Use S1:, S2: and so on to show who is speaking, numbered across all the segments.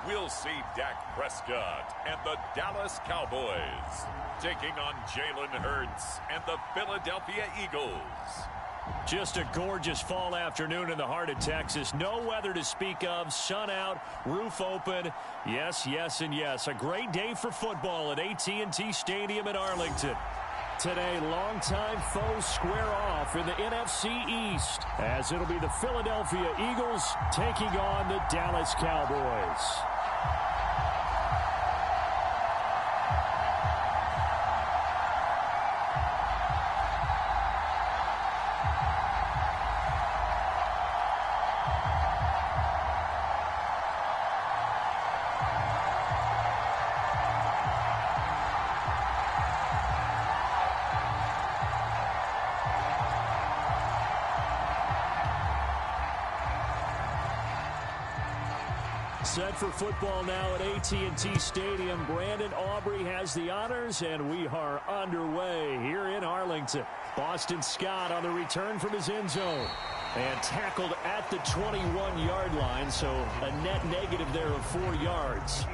S1: we'll see Dak Prescott and the Dallas Cowboys taking on Jalen Hurts and the Philadelphia Eagles.
S2: Just a gorgeous fall afternoon in the heart of Texas. No weather to speak of. Sun out, roof open. Yes, yes, and yes. A great day for football at AT&T Stadium in Arlington. Today, longtime foes square off in the NFC East, as it'll be the Philadelphia Eagles taking on the Dallas Cowboys. Set for football now at AT&T Stadium. Brandon Aubrey has the honors, and we are underway here in Arlington. Boston Scott on the return from his end zone. And tackled at the 21-yard line, so a net negative there of 4 yards.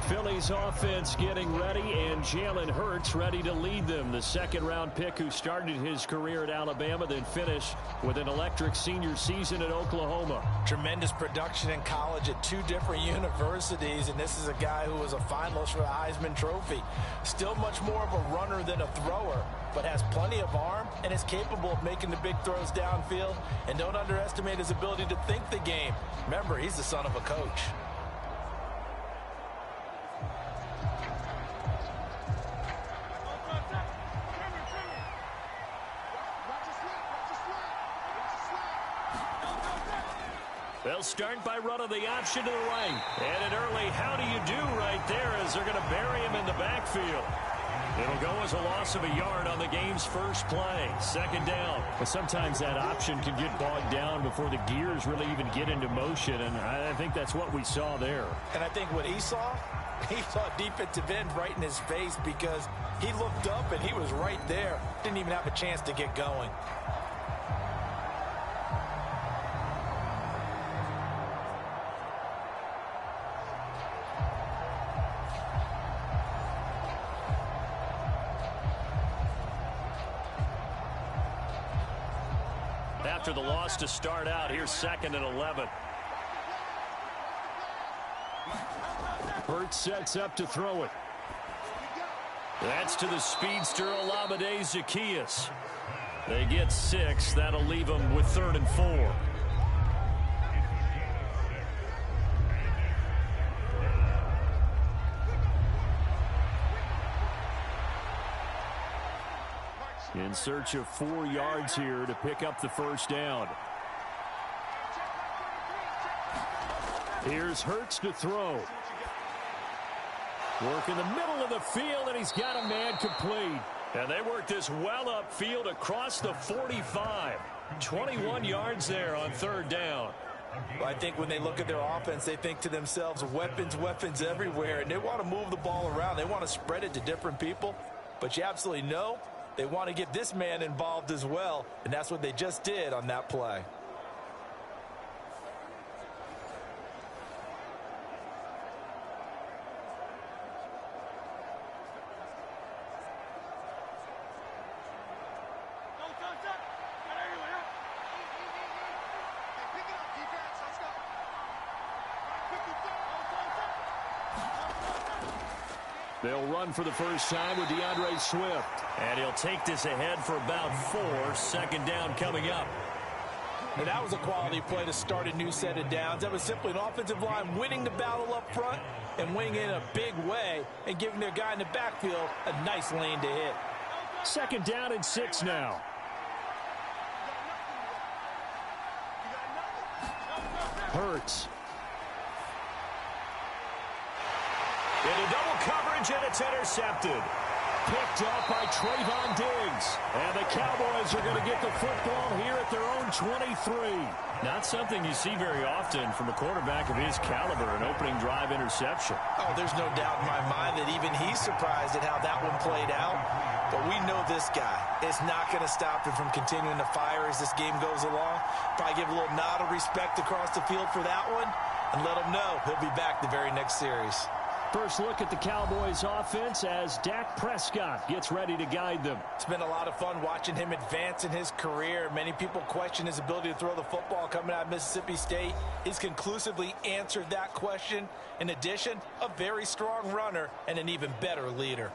S2: Philly's offense getting ready, and Jalen Hurts ready to lead them. The second-round pick who started his career at Alabama, then finished with an electric senior season at Oklahoma.
S3: Tremendous production in college at 2 different universities, and this is a guy who was a finalist for the Heisman Trophy. Still much more of a runner than a thrower, but has plenty of arm and is capable of making the big throws downfield. And don't underestimate his ability to think the game. Remember, he's the son of a coach.
S2: They'll start by running the option to the right. And an early how do you do right there as they're going to bury him in the backfield. It'll go as a loss of a yard on the game's first play. Second down. But sometimes that option can get bogged down before the gears really even get into motion, and I think that's what we saw there.
S3: And I think what he saw defensive end right in his face, because he looked up and he was right there. Didn't even have a chance to get going.
S2: After the loss to start out, here's 2nd and 11. Hurts sets up to throw it. That's to the speedster Olamide Zaccheaus. They get 6. That'll leave them with 3rd and 4. In search of 4 yards here to pick up the first down. Here's Hurts to throw. Work in the middle of the field, and he's got a man complete. And they work this well upfield across the 45. 21 yards there on 3rd down.
S3: Well, I think when they look at their offense, they think to themselves, weapons, weapons everywhere. And they want to move the ball around. They want to spread it to different people. But you absolutely know they want to get this man involved as well, and that's what they just did on that play.
S2: They'll run for the first time with DeAndre Swift. And he'll take this ahead for about 4. 2nd down coming up.
S3: And that was a quality play to start a new set of downs. That was simply an offensive line winning the battle up front and winning in a big way and giving their guy in the backfield a nice lane to hit.
S2: 2nd down and 6 now. Hurts. Into double coverage, and it's intercepted. Picked up by Trayvon Diggs. And the Cowboys are going to get the football here at their own 23. Not something you see very often from a quarterback of his caliber, an opening drive interception.
S3: Oh, there's no doubt in my mind that even he's surprised at how that one played out. But we know this guy is not going to stop him from continuing to fire as this game goes along. Probably give a little nod of respect across the field for that one. and let him know he'll be back the very next series.
S2: First look at the Cowboys offense as Dak Prescott gets ready to guide them.
S3: It's been a lot of fun watching him advance in his career. Many people question his ability to throw the football coming out of Mississippi State. He's conclusively answered that question. In addition, a very strong runner and an even better leader.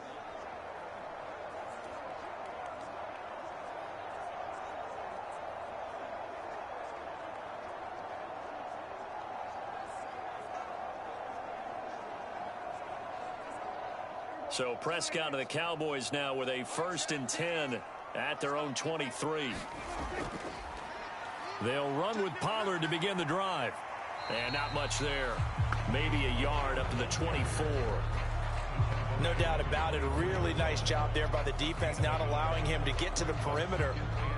S2: So Prescott and the Cowboys now with a 1st and 10 at their own 23. They'll run with Pollard to begin the drive. And not much there. Maybe a yard up to the 24.
S3: No doubt about it. A really nice job there by the defense, not allowing him to get to the perimeter.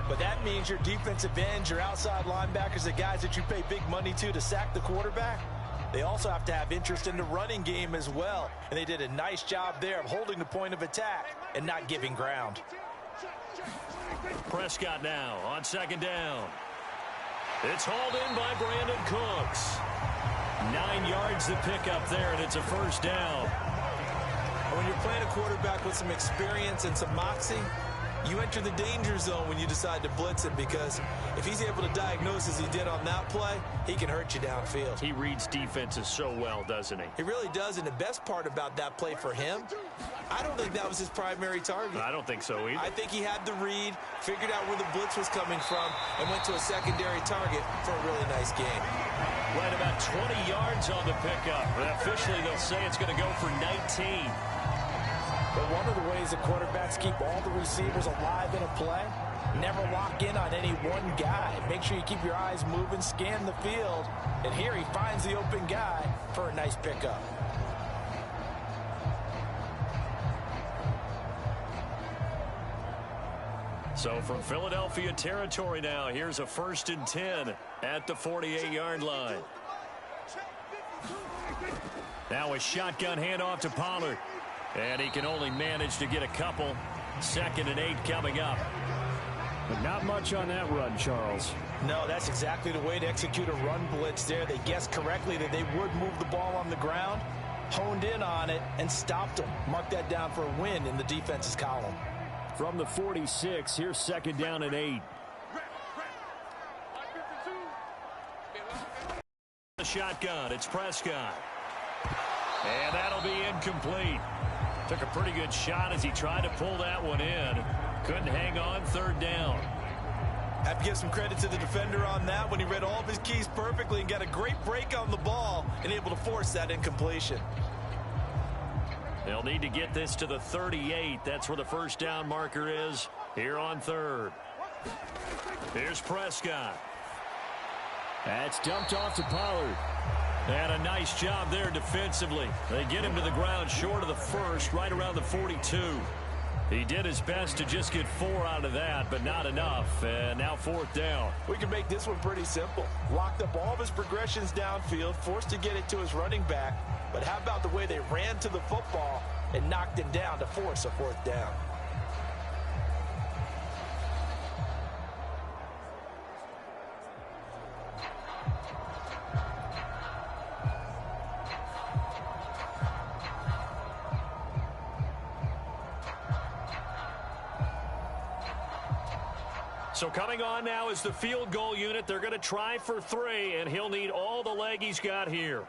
S3: But that means your defensive ends, your outside linebackers, the guys that you pay big money to sack the quarterback, they also have to have interest in the running game as well. And they did a nice job there of holding the point of attack and not giving ground.
S2: Prescott now on 2nd down. It's hauled in by Brandon Cooks. 9 yards to pick up there, and it's a 1st down.
S3: When you're playing a quarterback with some experience and some moxie, you enter the danger zone when you decide to blitz him, because if he's able to diagnose as he did on that play, he can hurt you downfield.
S2: He reads defenses so well, doesn't he?
S3: He really does, and the best part about that play for him, I don't think that was his primary target.
S2: I don't think so either.
S3: I think he had the read, figured out where the blitz was coming from, and went to a secondary target for a really nice game.
S2: Right about 20 yards on the pickup. But officially, they'll say it's going to go for 19.
S3: But one of the ways that quarterbacks keep all the receivers alive in a play, never lock in on any one guy. Make sure you keep your eyes moving, scan the field. And here he finds the open guy for a nice pickup.
S2: So from Philadelphia territory now, here's a 1st and 10 at the 48-yard line. Now a shotgun handoff to Pollard. And he can only manage to get a couple. 2nd and 8 coming up. But not much on that run, Charles.
S3: No, that's exactly the way to execute a run blitz there. They guessed correctly that they would move the ball on the ground, honed in on it, and stopped them. Mark that down for a win in the defense's column.
S2: From the 46, here's 2nd down and 8. The shotgun, it's Prescott. And that'll be incomplete. Took a pretty good shot as he tried to pull that one in. Couldn't hang on. 3rd down.
S3: Have to give some credit to the defender on that when he read all of his keys perfectly and got a great break on the ball and able to force that incompletion.
S2: They'll need to get this to the 38. That's where the 1st down marker is here on 3rd. Here's Prescott. That's dumped off to Pollard. And a nice job there defensively. They get him to the ground short of the 1st, right around the 42. He did his best to just get 4 out of that, but not enough. And now 4th down.
S3: We can make this one pretty simple. Locked up all of his progressions downfield, forced to get it to his running back. But how about the way they ran to the football and knocked him down to force a 4th down?
S2: So coming on now is the field goal unit. They're going to try for 3, and he'll need all the leg he's got here.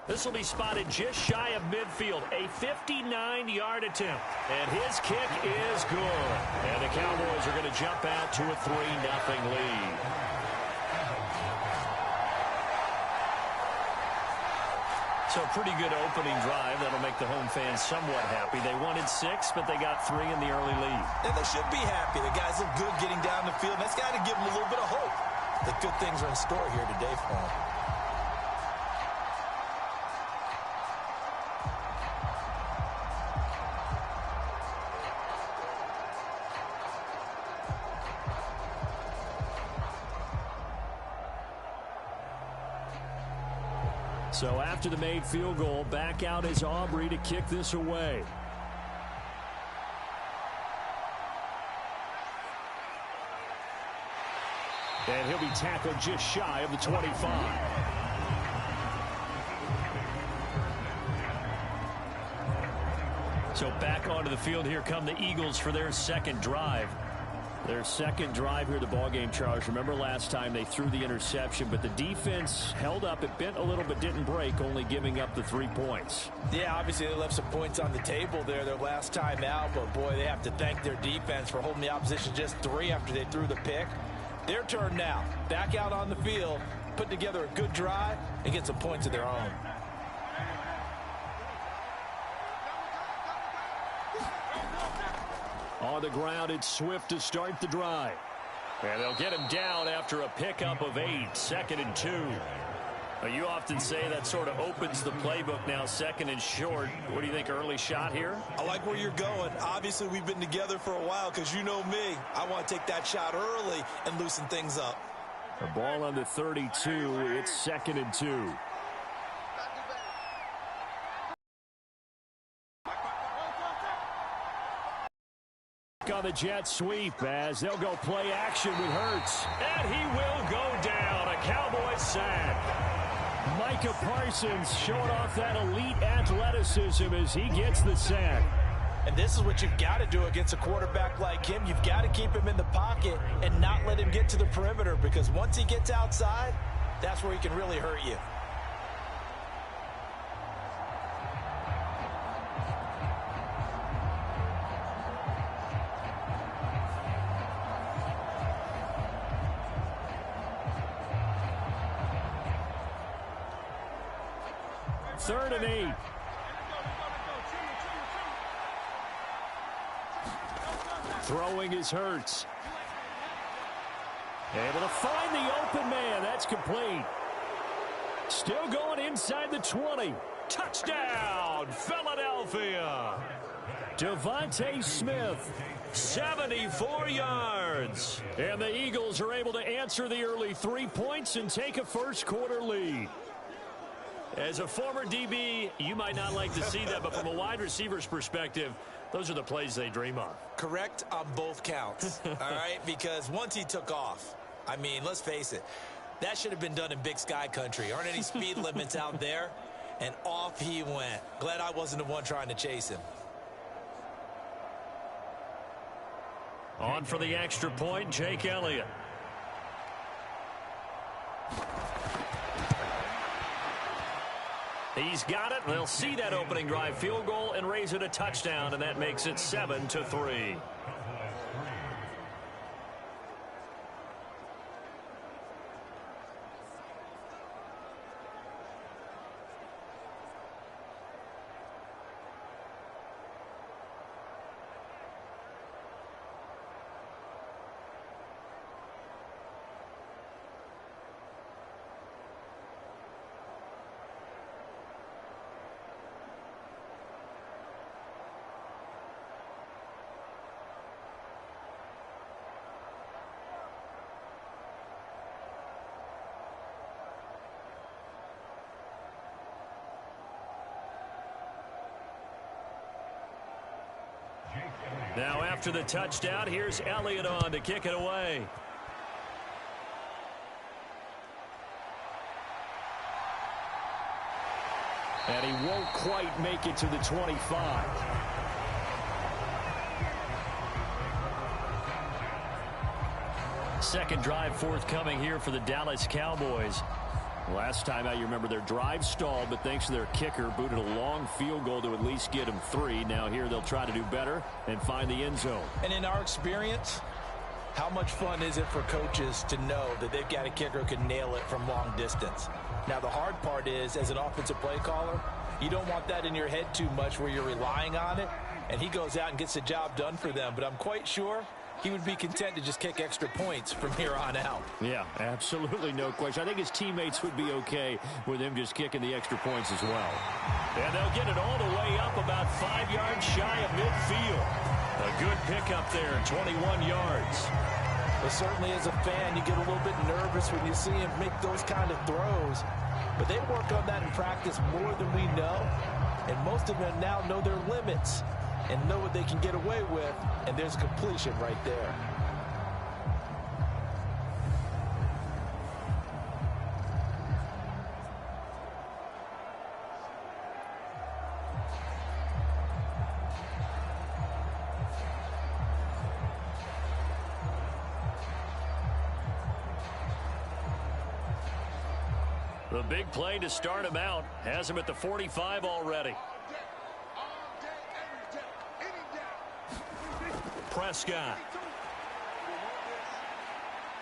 S2: This will be spotted just shy of midfield. A 59-yard attempt. And his kick is good. And the Cowboys are going to jump out to a 3-0 lead. So a pretty good opening drive. That'll make the home fans somewhat happy. They wanted 6, but they got 3 in the early lead.
S3: And they should be happy. The guys look good getting down the field. That's got to give them a little bit of hope that good things are in store here today for them.
S2: So after the made field goal, back out is Aubrey to kick this away. And he'll be tackled just shy of the 25. So back onto the field here come the Eagles for their second drive. Their second drive here, the ballgame, Charles. Remember last time they threw the interception, but the defense held up. It bent a little but didn't break, only giving up the 3 points.
S3: Yeah, obviously they left some points on the table there their last time out, but boy, they have to thank their defense for holding the opposition just 3 after they threw the pick. Their turn now. Back out on the field, put together a good drive, and get some points of their own.
S2: On the ground, it's Swift to start the drive. And they'll get him down after a pickup of 8, 2nd and 2. You often say that sort of opens the playbook now, 2nd and short. What do you think, early shot here?
S4: I like where you're going. Obviously, we've been together for a while because you know me. I want to take that shot early and loosen things up.
S2: The ball on the 32. It's 2nd and 2. On the jet sweep as they'll go play action with Hurts. And he will go down. A Cowboys sack. Micah Parsons showing off that elite athleticism as he gets the sack.
S3: And this is what you've got to do against a quarterback like him. You've got to keep him in the pocket and not let him get to the perimeter, because once he gets outside, that's where he can really hurt you.
S2: Third and 8. Throwing is Hurts. Able to find the open man. That's complete. Still going inside the 20. Touchdown, Philadelphia. Devontae Smith, 74 yards. And the Eagles are able to answer the early 3 points and take a first quarter lead. As a former DB, you might not like to see that, but from a wide receiver's perspective, those are the plays they dream of.
S3: Correct on both counts, all right? Because once he took off, I mean, let's face it, that should have been done in Big Sky country. Aren't any speed limits out there? And off he went. Glad I wasn't the one trying to chase him.
S2: On for the extra point, Jake Elliott. He's got it. They'll see that opening drive field goal and raise it a touchdown, and that makes it 7-3. Now after the touchdown, here's Elliott on to kick it away. And he won't quite make it to the 25. Second drive forthcoming here for the Dallas Cowboys. Last time out, you remember their drive stalled, but thanks to their kicker, booted a long field goal to at least get them 3. Now here they'll try to do better and find the end zone.
S3: And in our experience, how much fun is it for coaches to know that they've got a kicker who can nail it from long distance? Now, the hard part is, as an offensive play caller, you don't want that in your head too much where you're relying on it, and he goes out and gets the job done for them. But I'm quite sure he would be content to just kick extra points from here on out.
S2: Yeah, absolutely, no question. I think his teammates would be okay with him just kicking the extra points as well. And they'll get it all the way up about 5 yards shy of midfield. A good pickup there, 21 yards.
S3: But certainly as a fan, you get a little bit nervous when you see him make those kind of throws. But they work on that in practice more than we know. And most of them now know their limits and know what they can get away with, and there's completion right there.
S2: The big play to start him out has him at the 45 already. Prescott.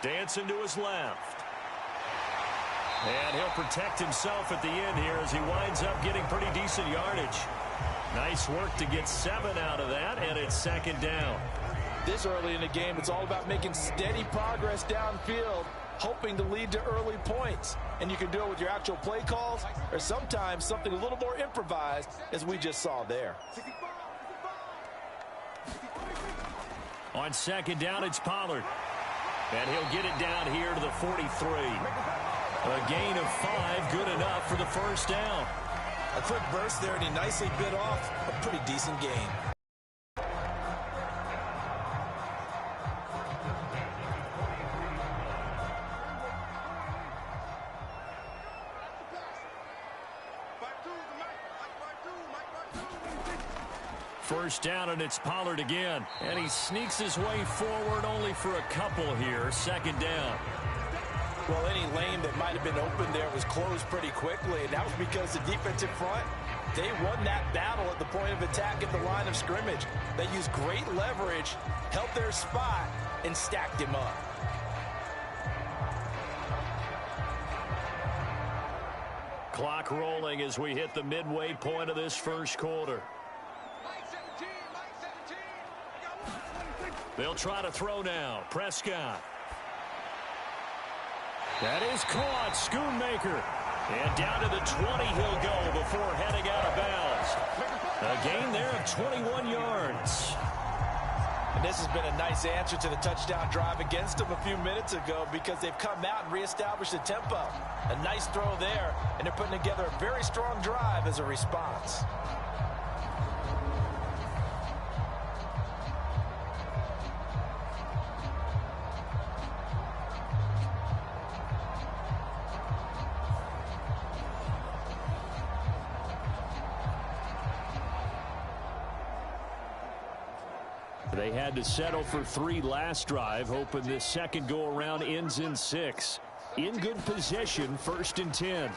S2: Dancing to his left. And he'll protect himself at the end here as he winds up getting pretty decent yardage. Nice work to get 7 out of that, and it's second down.
S3: This early in the game, it's all about making steady progress downfield, hoping to lead to early points. And you can do it with your actual play calls or sometimes something a little more improvised, as we just saw there.
S2: On second down, it's Pollard. And he'll get it down here to the 43. A gain of 5, good enough for the first down.
S4: A quick burst there, and he nicely bit off a pretty decent gain.
S2: First down, and it's Pollard again. And he sneaks his way forward only for a couple here. Second down.
S3: Well, any lane that might have been open there was closed pretty quickly, and that was because the defensive front, they won that battle at the point of attack at the line of scrimmage. They used great leverage, held their spot, and stacked him up.
S2: Clock rolling as we hit the midway point of this first quarter. They'll try to throw now. Prescott. That is caught. Schoonmaker. And down to the 20 he'll go before heading out of bounds. A gain there of 21 yards.
S3: And this has been a nice answer to the touchdown drive against them a few minutes ago because they've come out and reestablished the tempo. A nice throw there, and they're putting together a very strong drive as a response.
S2: They had to settle for 3 last drive, hoping this second go-around ends in 6. In good position, 1st and 10.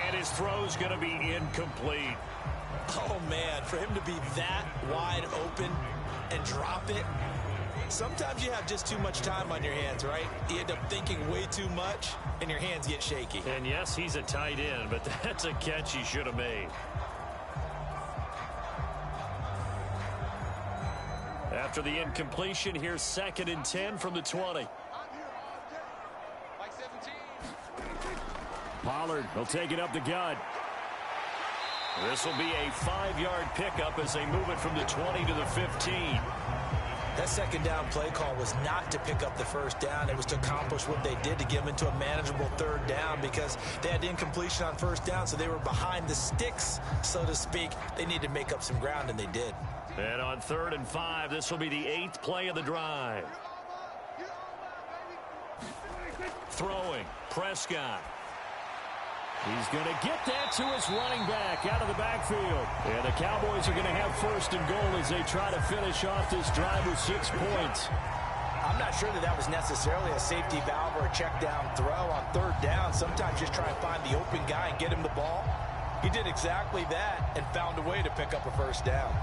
S2: And his throw's going to be incomplete.
S4: Oh, man, for him to be that wide open and drop it, sometimes you have just too much time on your hands, right? You end up thinking way too much, and your hands get shaky.
S2: And, yes, he's a tight end, but that's a catch he should have made. After the incompletion, here's 2nd and 10 from the 20. Pollard will take it up the gut. This will be a 5-yard pickup as they move it from the 20 to the 15.
S3: That second down play call was not to pick up the first down. It was to accomplish what they did to get them into a manageable 3rd down because they had incompletion on 1st down, so they were behind the sticks, so to speak. They needed to make up some ground, and they did.
S2: And on 3rd and 5, this will be the 8th play of the drive. Throwing, Prescott. He's going to get that to his running back out of the backfield. And the Cowboys are going to have 1st and goal as they try to finish off this drive with 6 points.
S3: I'm not sure that was necessarily a safety valve or a check down throw on 3rd down. Sometimes just try and find the open guy and get him the ball. He did exactly that and found a way to pick up a 1st down.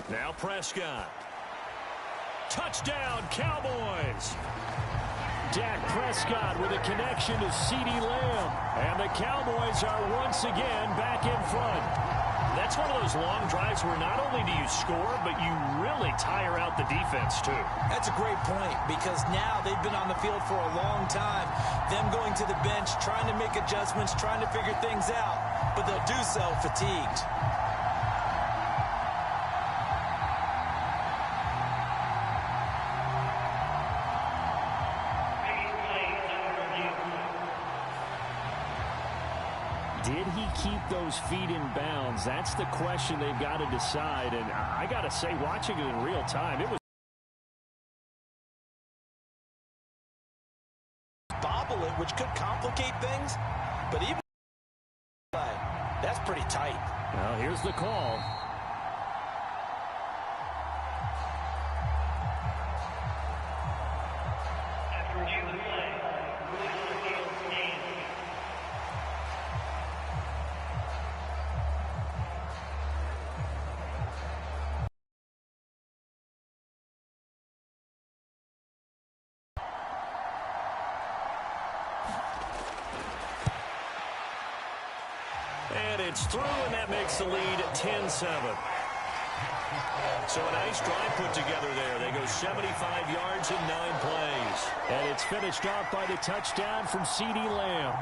S2: Now Prescott. Touchdown, Cowboys. Dak Prescott with a connection to CeeDee Lamb. And the Cowboys are once again back in front. That's one of those long drives where not only do you score, but you really tire out the defense, too.
S3: That's a great point because now they've been on the field for a long time. Them going to the bench, trying to make adjustments, trying to figure things out, but they'll do so fatigued.
S2: Did he keep those feet in bounds? That's the question they've got to decide. And I got to say, watching it in real time, it was
S3: bobble it, which could things, but even that's pretty tight.
S2: Well, here's the call. And it's through, and that makes the lead 10-7. So a nice drive put together there. They go 75 yards in 9 plays. And it's finished off by the touchdown from CeeDee Lamb.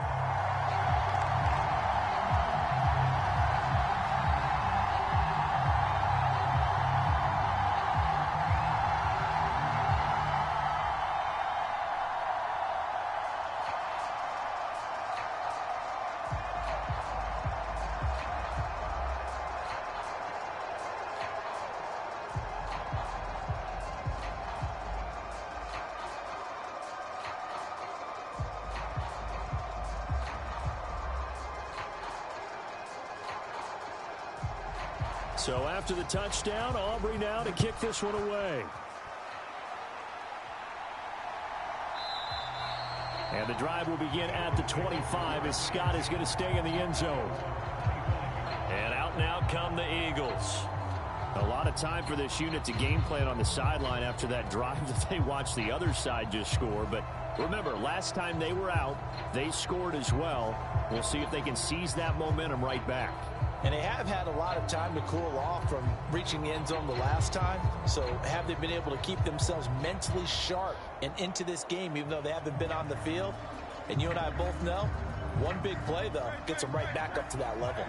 S2: So after the touchdown, Aubrey now to kick this one away. And the drive will begin at the 25 as Scott is going to stay in the end zone. And out and out come the Eagles. A lot of time for this unit to game plan on the sideline after that drive that they watched the other side just score. But remember, last time they were out, they scored as well. We'll see if they can seize that momentum right back.
S3: And they have had a lot of time to cool off from reaching the end zone the last time. So have they been able to keep themselves mentally sharp and into this game, even though they haven't been on the field? And you and I both know, one big play, though, gets them right back up to that level.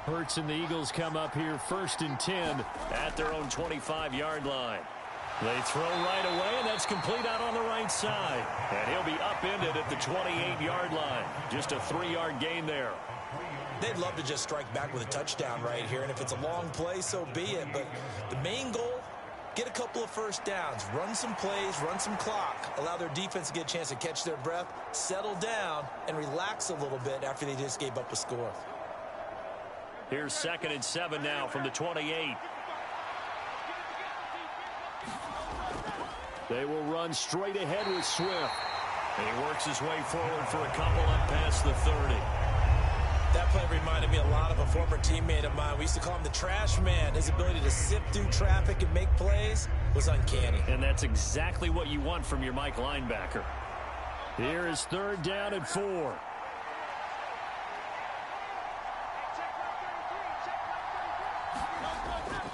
S2: Hurts and the Eagles come up here 1st and 10 at their own 25-yard line. They throw right away, and that's complete out on the right side. And he'll be upended at the 28-yard line. Just a 3-yard gain there.
S4: They'd love to just strike back with a touchdown right here, and if it's a long play, so be it. But the main goal, get a couple of first downs, run some plays, run some clock, allow their defense to get a chance to catch their breath, settle down, and relax a little bit after they just gave up a score.
S2: Here's 2nd and 7 now from the 28. They will run straight ahead with Swift. And he works his way forward for a couple up past the 30.
S4: That play reminded me a lot of a former teammate of mine. We used to call him the trash man. His ability to sift through traffic and make plays was uncanny.
S2: And that's exactly what you want from your Mike linebacker. Here is 3rd down and 4.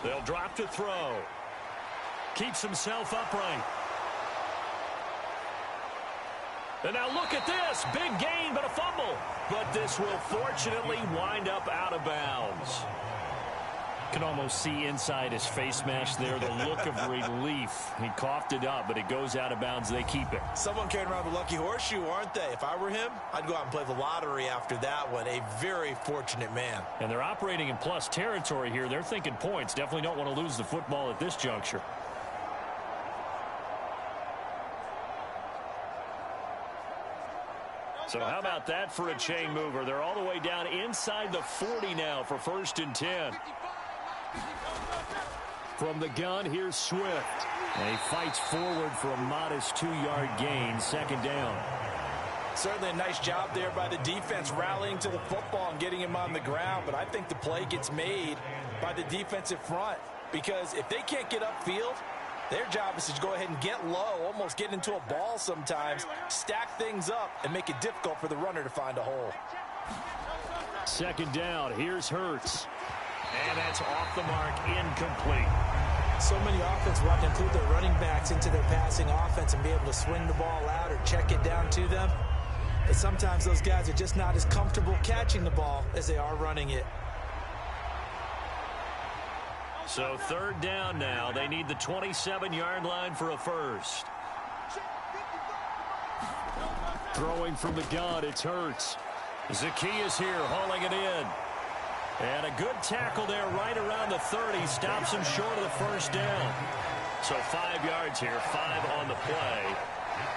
S2: They'll drop to throw. Keeps himself upright. And now look at this. Big gain, but a fumble. But this will fortunately wind up out of bounds. Can almost see inside his face mask there the look of relief. He coughed it up, but it goes out of bounds. They keep it.
S4: Someone carrying around the lucky horseshoe, aren't they? If I were him, I'd go out and play the lottery after that one. A very fortunate man.
S2: And they're operating in plus territory here. They're thinking points. Definitely don't want to lose the football at this juncture. So how about that for a chain mover? They're all the way down inside the 40 now for 1st and 10. From the gun, here's Swift. And he fights forward for a modest 2-yard gain, 2nd down.
S3: Certainly a nice job there by the defense rallying to the football and getting him on the ground. But I think the play gets made by the defensive front. Because if they can't get upfield, their job is to go ahead and get low, almost get into a ball sometimes, stack things up, and make it difficult for the runner to find a hole.
S2: 2nd down. Here's Hurts. And that's off the mark, incomplete.
S4: So many offenses want to include their running backs into their passing offense and be able to swing the ball out or check it down to them. But sometimes those guys are just not as comfortable catching the ball as they are running it.
S2: So 3rd down now. They need the 27-yard line for a first. Throwing from the gun, it's Hurts. Zacchaeus here hauling it in. And a good tackle there right around the 30. Stops him short of the 1st down. So 5 yards here, 5 on the play.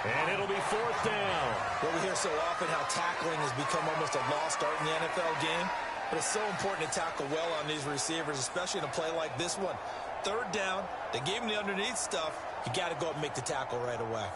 S2: And it'll be fourth down.
S4: Well, we hear so often how tackling has become almost a lost art in the NFL game. But it's so important to tackle well on these receivers, especially in a play like this one. Third down, they gave him the underneath stuff. You got to go up and make the tackle right away.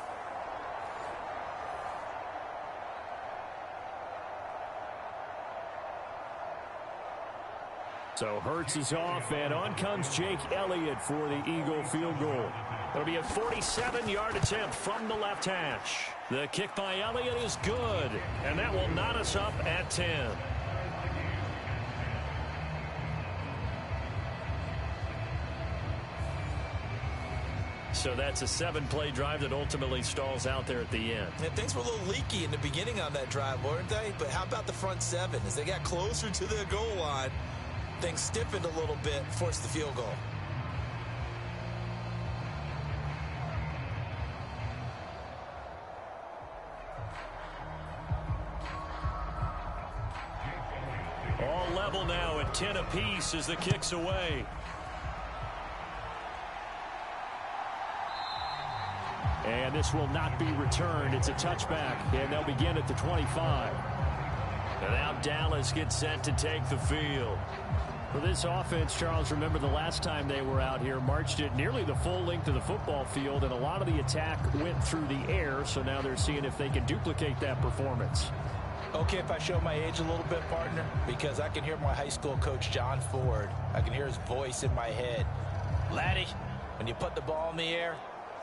S2: So Hurts is off, and on comes Jake Elliott for the Eagle field goal. It'll be a 47-yard attempt from the left hash. The kick by Elliott is good, and that will knot us up at 10. So that's a 7-play drive that ultimately stalls out there at the end.
S4: And things were a little leaky in the beginning on that drive, weren't they? But how about the front seven? As they got closer to the goal line, things stiffened a little bit, forced the field goal.
S2: All level now at 10 apiece as the kick's away. And this will not be returned. It's a touchback, and they'll begin at the 25. And now Dallas gets set to take the field. For this offense, Charles, remember the last time they were out here, marched it nearly the full length of the football field, and a lot of the attack went through the air, so now they're seeing if they can duplicate that performance.
S3: Okay, if I show my age a little bit, partner, because I can hear my high school coach, John Ford. I can hear his voice in my head. Laddie, when you put the ball in the air,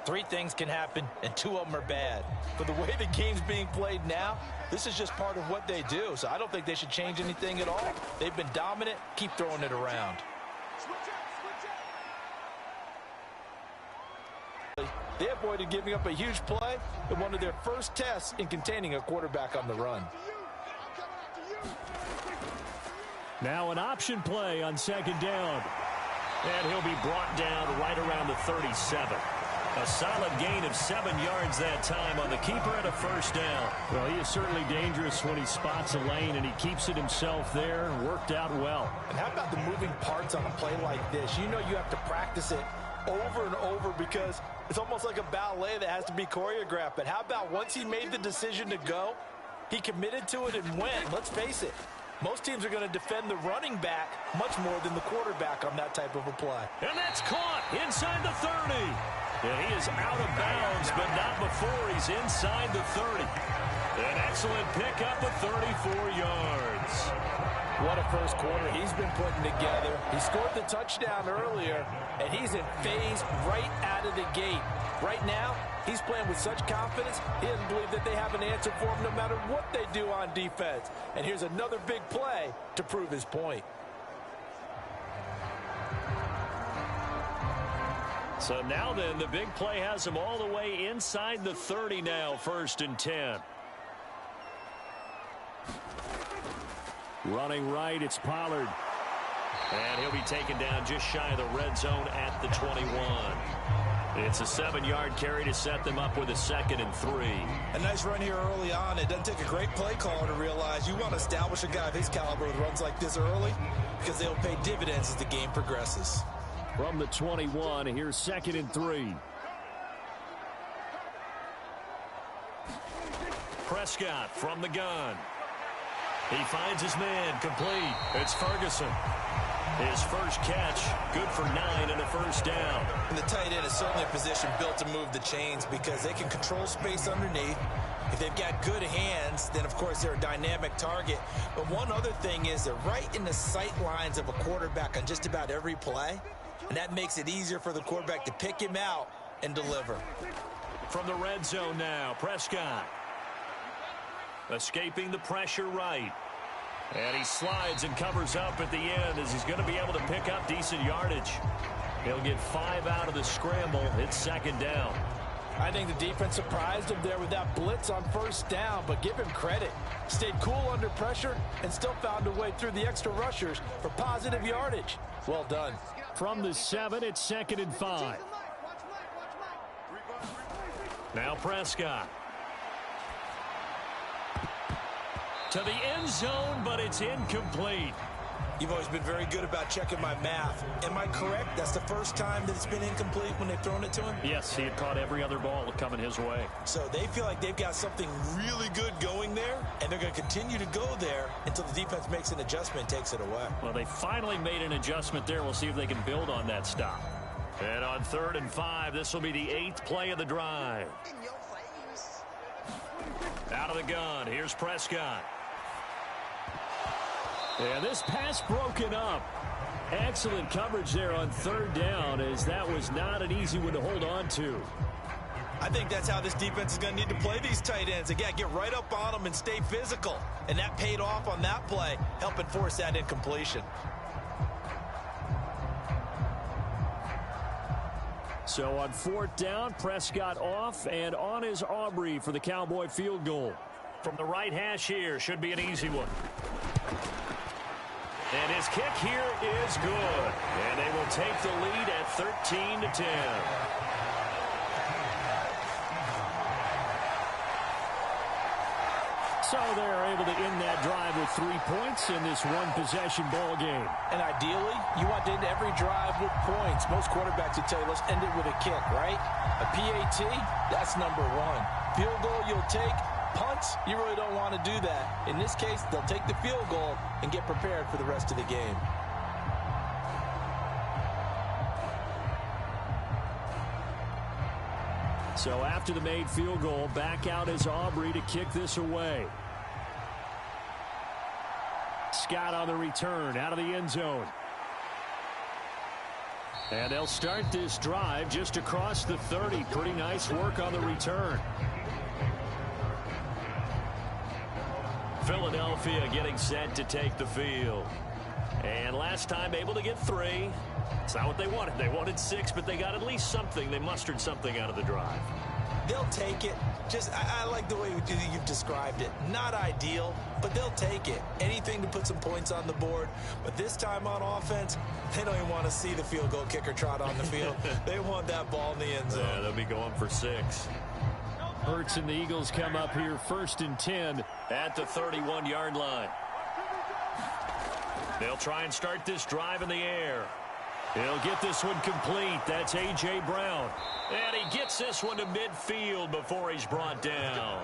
S3: 3 things can happen, and 2 of them are bad. But the way the game's being played now, this is just part of what they do. So I don't think they should change anything at all. They've been dominant. Keep throwing it around. They avoided giving up a huge play in one of their first tests in containing a quarterback on the run.
S2: Now an option play on second down. And he'll be brought down right around the 37. A solid gain of 7 yards that time on the keeper and a first down. Well, he is certainly dangerous when he spots a lane, and he keeps it himself there. Worked out well.
S3: And how about the moving parts on a play like this? You know you have to practice it over and over because it's almost like a ballet that has to be choreographed. But how about once he made the decision to go, he committed to it and went. Let's face it, most teams are going to defend the running back much more than the quarterback on that type of a play.
S2: And that's caught inside the 30. And he is out of bounds, but not before he's inside the 30. An excellent pickup of 34 yards.
S3: What a first quarter he's been putting together. He scored the touchdown earlier, and he's in phase right out of the gate. Right now, he's playing with such confidence, he doesn't believe that they have an answer for him no matter what they do on defense. And here's another big play to prove his point.
S2: So now then, the big play has him all the way inside the 30 now, 1st and 10. Running right, it's Pollard. And he'll be taken down just shy of the red zone at the 21. It's a 7-yard carry to set them up with a 2nd and 3.
S4: A nice run here early on. It doesn't take a great play caller to realize you want to establish a guy of his caliber with runs like this early because they'll pay dividends as the game progresses.
S2: From the 21, here's 2nd and 3. Prescott from the gun. He finds his man, complete. It's Ferguson. His first catch, good for 9 and a first down.
S4: And the tight end is certainly a position built to move the chains because they can control space underneath. If they've got good hands, then, of course, they're a dynamic target. But one other thing is they're right in the sight lines of a quarterback on just about every play. And that makes it easier for the quarterback to pick him out and deliver.
S2: From the red zone now, Prescott. Escaping the pressure right. And he slides and covers up at the end as he's going to be able to pick up decent yardage. He'll get 5 out of the scramble. It's 2nd down.
S3: I think the defense surprised him there with that blitz on first down, but give him credit. Stayed cool under pressure and still found a way through the extra rushers for positive yardage. Well done.
S2: From the 7, it's 2nd and 5. Now Prescott. To the end zone, but it's incomplete.
S4: You've always been very good about checking my math. Am I correct? That's the first time that it's been incomplete when they've thrown it to him?
S2: Yes, he had caught every other ball coming his way.
S4: So they feel like they've got something really good going there, and they're going to continue to go there until the defense makes an adjustment and takes it away.
S2: Well, they finally made an adjustment there. We'll see if they can build on that stop. And on 3rd and 5, this will be the 8th play of the drive. Out of the gun, here's Prescott. And this pass broken up. Excellent coverage there on 3rd down, as that was not an easy one to hold on to.
S4: I think that's how this defense is going to need to play these tight ends. Again, get right up on them and stay physical. And that paid off on that play, helping force that incompletion.
S2: So on 4th down, Prescott off, and on is Aubrey for the Cowboy field goal. From the right hash here, should be an easy one. And his kick here is good. And they will take the lead at 13-10. So they're able to end that drive with 3 points in this one-possession ball game.
S3: And ideally, you want to end every drive with points. Most quarterbacks would tell you, let's end it with a kick, right? A PAT, that's number 1. Field goal you'll take. Punts, you really don't want to do that. In this case, they'll take the field goal and get prepared for the rest of the game.
S2: So after the made field goal, back out is Aubrey to kick this away. Scott on the return, out of the end zone. And they'll start this drive just across the 30. Pretty nice work on the return. Philadelphia getting set to take the field. And last time able to get 3. It's not what they wanted. They wanted 6, but they got at least something. They mustered something out of the drive.
S4: They'll take it. I like the way you've described it. Not ideal, but they'll take it. Anything to put some points on the board. But this time on offense, they don't even want to see the field goal kicker trot on the field. They want that ball in the end zone.
S2: Yeah, they'll be going for 6. Hurts and the Eagles come up here 1st and 10 at the 31-yard line. They'll try and start this drive in the air. He'll get this one complete. That's A.J. Brown. And he gets this one to midfield before he's brought down.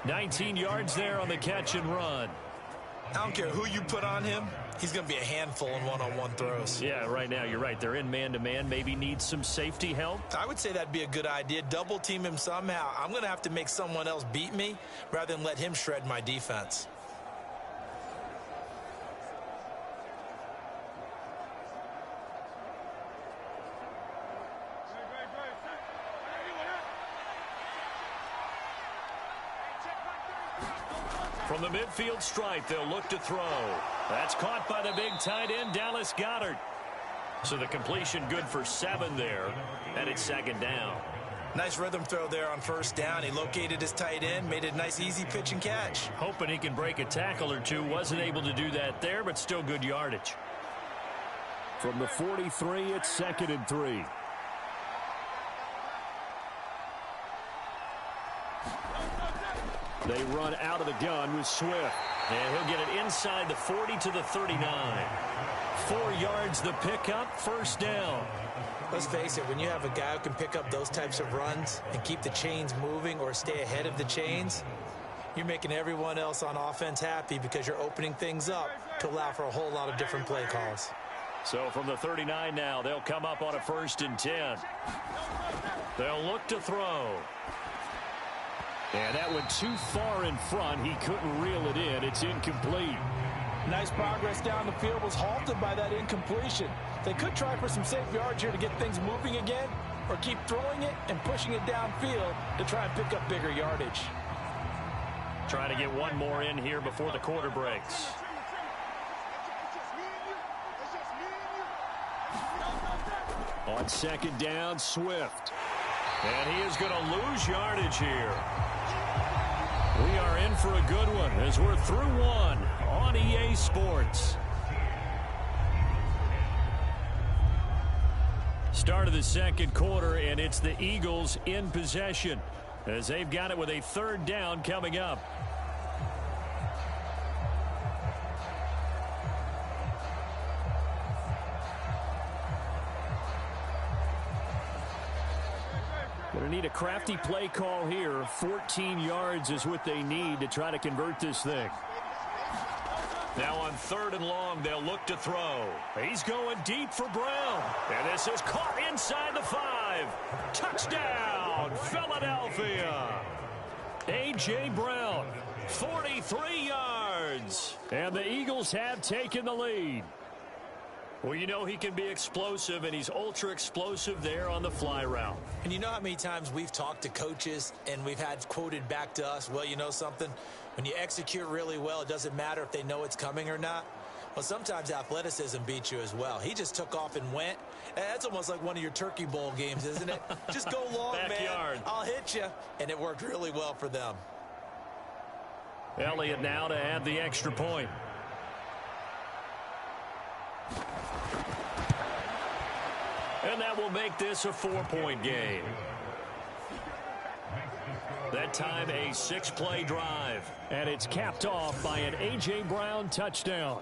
S2: 19 yards there on the catch and run.
S4: I don't care who you put on him. He's going to be a handful in one-on-one throws.
S2: Yeah, right now you're right. They're in man-to-man. Maybe needs some safety help.
S4: I would say that'd be a good idea. Double team him somehow. I'm going to have to make someone else beat me rather than let him shred my defense.
S2: From the midfield stripe, they'll look to throw. That's caught by the big tight end, Dallas Goedert. So the completion good for 7 there, and it's 2nd down.
S4: Nice rhythm throw there on 1st down. He located his tight end, made it a nice easy pitch and catch.
S2: Hoping he can break a tackle or two. Wasn't able to do that there, but still good yardage. From the 43, it's 2nd and 3. They run out of the gun with Swift. And he'll get it inside the 40 to the 39. 4 yards the pickup, 1st down.
S4: Let's face it, when you have a guy who can pick up those types of runs and keep the chains moving or stay ahead of the chains, you're making everyone else on offense happy because you're opening things up to allow for a whole lot of different play calls.
S2: So from the 39 now, they'll come up on a 1st and 10. They'll look to throw. And that went too far in front. He couldn't reel it in. It's incomplete.
S3: Nice progress down the field was halted by that incompletion. They could try for some safe yards here to get things moving again, or keep throwing it and pushing it downfield to try and pick up bigger yardage.
S2: Trying to get one more in here before the quarter breaks. On 2nd down, Swift. And he is going to lose yardage here. We are in for a good one as we're through 1 on EA Sports. Start of the 2nd quarter, and it's the Eagles in possession as they've got it with a 3rd down coming up. Going to need a crafty play call here. 14 yards is what they need to try to convert this thing. Now on 3rd and long, they'll look to throw. He's going deep for Brown. And this is caught inside the 5. Touchdown, Philadelphia. A.J. Brown, 43 yards. And the Eagles have taken the lead. Well, you know he can be explosive, and he's ultra explosive there on the fly route.
S4: And you know how many times we've talked to coaches and we've had quoted back to us, well, you know something? When you execute really well, it doesn't matter if they know it's coming or not. Well, sometimes athleticism beats you as well. He just took off and went. That's almost like one of your Turkey Bowl games, isn't it? Just go long,
S2: Backyard.
S4: man. I'll hit you. And it worked really well for them.
S2: Elliott now to add the extra point. And that will make this a 4-point game. That time a 6-play drive. And it's capped off by an A.J. Brown touchdown.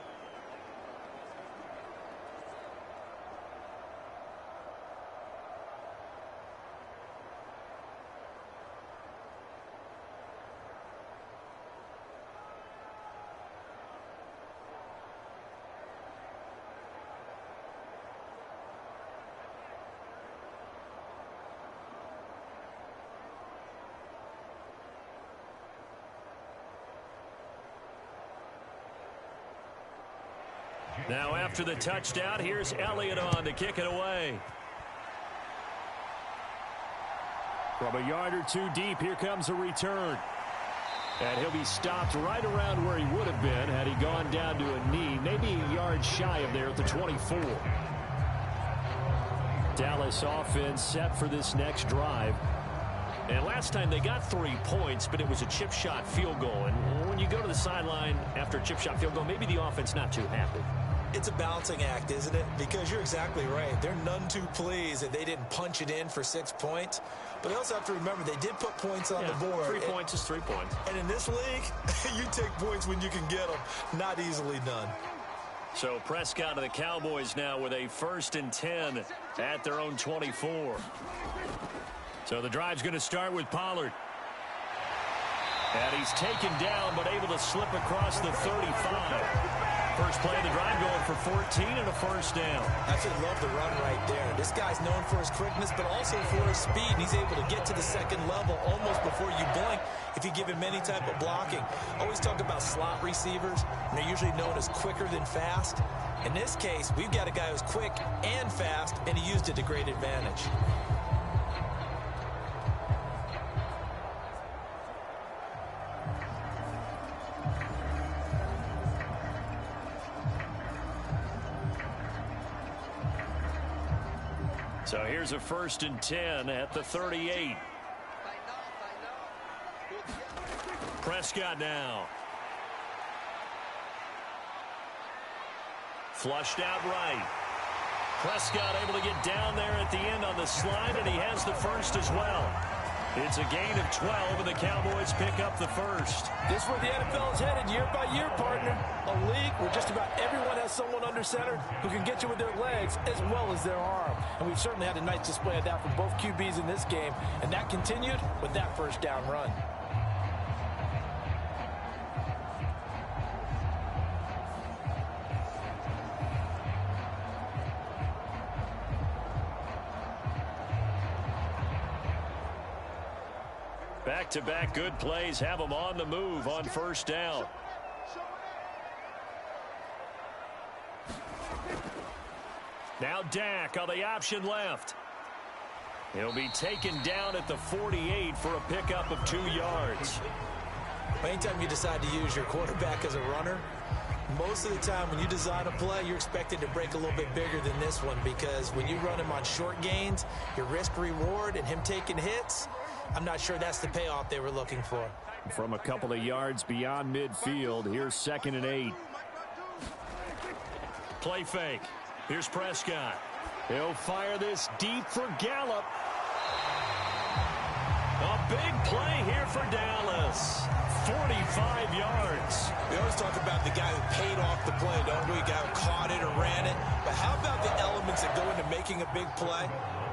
S2: Now after the touchdown, here's Elliott on to kick it away. From a yard or two deep, here comes a return. And he'll be stopped right around where he would have been had he gone down to a knee, maybe a yard shy of there at the 24. Dallas offense set for this next drive. And last time they got 3 points, but it was a chip shot field goal. And when you go to the sideline after a chip shot field goal, maybe the offense not too happy.
S4: It's a balancing act, isn't it? Because you're exactly right. They're none too pleased that they didn't punch it in for 6 points. But they also have to remember they did put points on the board.
S2: 3 points is 3 points.
S4: And in this league, you take points when you can get them. Not easily done.
S2: So Prescott and the Cowboys now with a 1st and 10 at their own 24. So the drive's going to start with Pollard. And he's taken down but able to slip across the 35. First play of the drive going for 14 and a 1st down.
S4: Absolutely love the run right there. This guy's known for his quickness, but also for his speed. And he's able to get to the 2nd level almost before you blink if you give him any type of blocking. Always talk about slot receivers, and they're usually known as quicker than fast. In this case, we've got a guy who's quick and fast, and he used it to great advantage.
S2: So here's a 1st and 10 at the 38. Prescott now. Flushed out right. Prescott able to get down there at the end on the slide, and he has the 1st as well. It's a gain of 12, and the Cowboys pick up the 1st.
S3: This is where the NFL is headed year by year, partner. A league where just about everyone has someone under center who can get you with their legs as well as their arm. And we've certainly had a nice display of that from both QBs in this game, and that continued with that 1st down run.
S2: Back-to-back good plays have them on the move on 1st down. Now Dak on the option left. He'll be taken down at the 48 for a pickup of 2 yards.
S4: Anytime you decide to use your quarterback as a runner, most of the time when you design a play, you're expected to break a little bit bigger than this one, because when you run him on short gains, your risk-reward and him taking hits, I'm not sure that's the payoff they were looking for.
S2: From a couple of yards beyond midfield, here's 2nd and 8. Play fake. Here's Prescott. He'll fire this deep for Gallup. A big play here for Dallas. 45 yards.
S4: We always talk about the guy who paid off the play, don't we? The guy who caught it or ran it. But how about the elements that go into making a big play.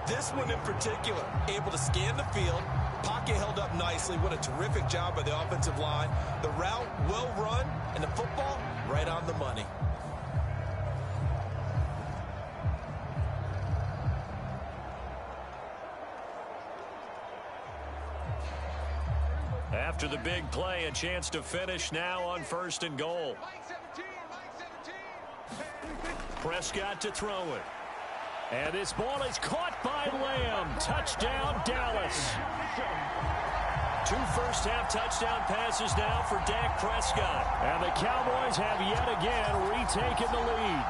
S4: This one in particular, able to scan the field. Pocket held up nicely. What a terrific job by the offensive line. The route well run, and the football right on the money.
S2: After the big play, a chance to finish now on 1st and goal. Prescott to throw it. And this ball is caught by Lamb. Touchdown, Dallas. 2 first-half touchdown passes now for Dak Prescott. And the Cowboys have yet again retaken the lead.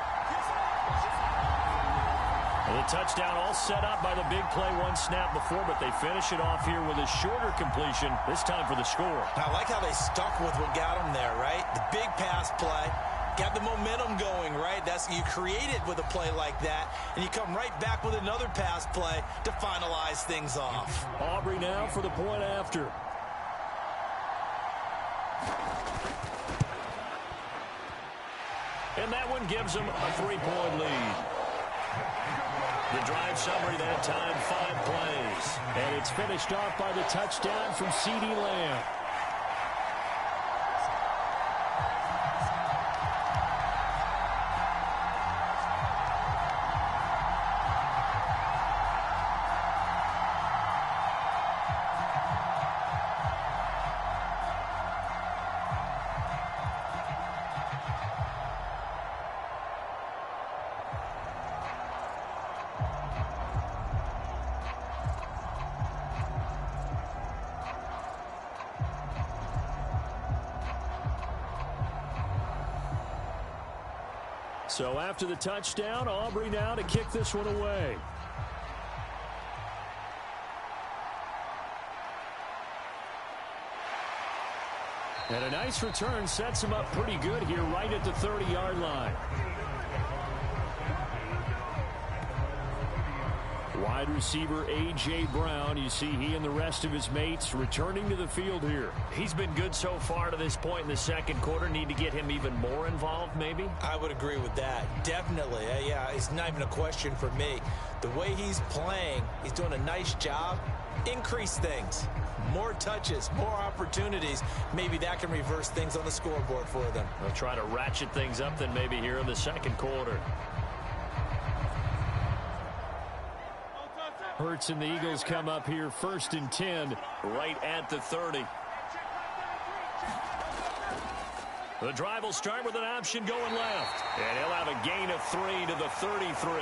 S2: The touchdown all set up by the big play one snap before, but they finish it off here with a shorter completion, this time for the score.
S4: I like how they stuck with what got them there, right? The big pass play. Got the momentum going, right? That's you create it with a play like that, and you come right back with another pass play to finalize things off.
S2: Aubrey now for the point after. And that one gives them a 3-point lead. The drive summary that time, 5 plays. And it's finished off by the touchdown from CeeDee Lamb. So after the touchdown, Aubrey now to kick this one away. And a nice return sets him up pretty good here right at the 30-yard line. Wide receiver A.J. Brown, you see he and the rest of his mates returning to the field here. He's been good so far to this point in the second quarter. Need to get him even more involved, maybe?
S4: I would agree with that. Definitely. Yeah, it's not even a question for me. The way he's playing, he's doing a nice job. Increase things. More touches, more opportunities. Maybe that can reverse things on the scoreboard for them.
S2: They'll try to ratchet things up then maybe here in the second quarter. Hurts and the Eagles come up here 1st and 10 right at the 30. The drive will start with an option going left. And he'll have a gain of 3 to the 33.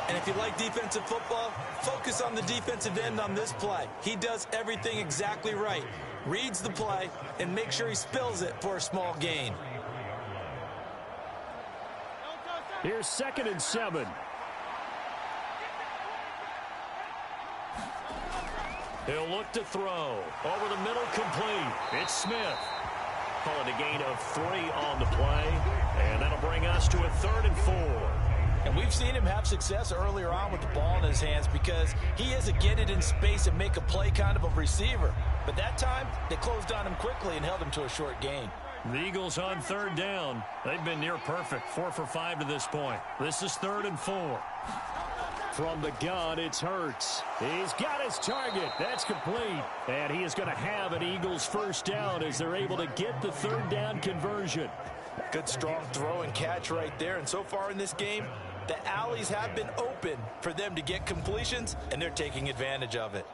S4: And if you like defensive football, focus on the defensive end on this play. He does everything exactly right. Reads the play and make sure he spills it for a small gain.
S2: Here's 2nd and 7. He'll look to throw. Over the middle, complete. It's Smith. Call it a gain of 3 on the play. And that'll bring us to a 3rd and 4.
S3: And we've seen him have success earlier on with the ball in his hands because he is a get it in space and make a play kind of a receiver. But that time, they closed on him quickly and held him to a short gain.
S2: The Eagles on 3rd down. They've been near perfect. 4 for 5 to this point. This is 3rd and 4. From the gun, it's Hurts. He's got his target. That's complete. And he is going to have an Eagles first down as they're able to get the 3rd down conversion.
S3: Good strong throw and catch right there. And so far in this game, the alleys have been open for them to get completions, and they're taking advantage of it.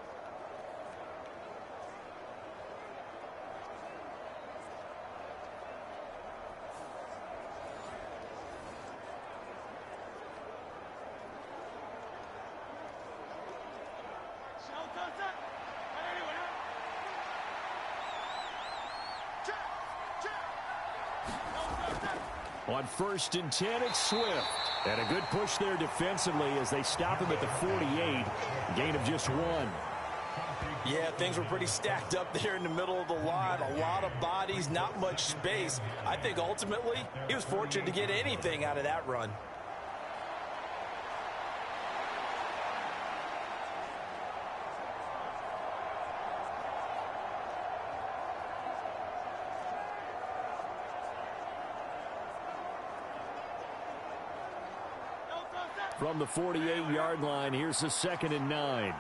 S2: On 1st and 10, it's Swift. And a good push there defensively as they stop him at the 48. Gain of just 1.
S3: Yeah, things were pretty stacked up there in the middle of the line. A lot of bodies, not much space. I think ultimately he was fortunate to get anything out of that run.
S2: From the 48-yard line, here's the 2nd and 9.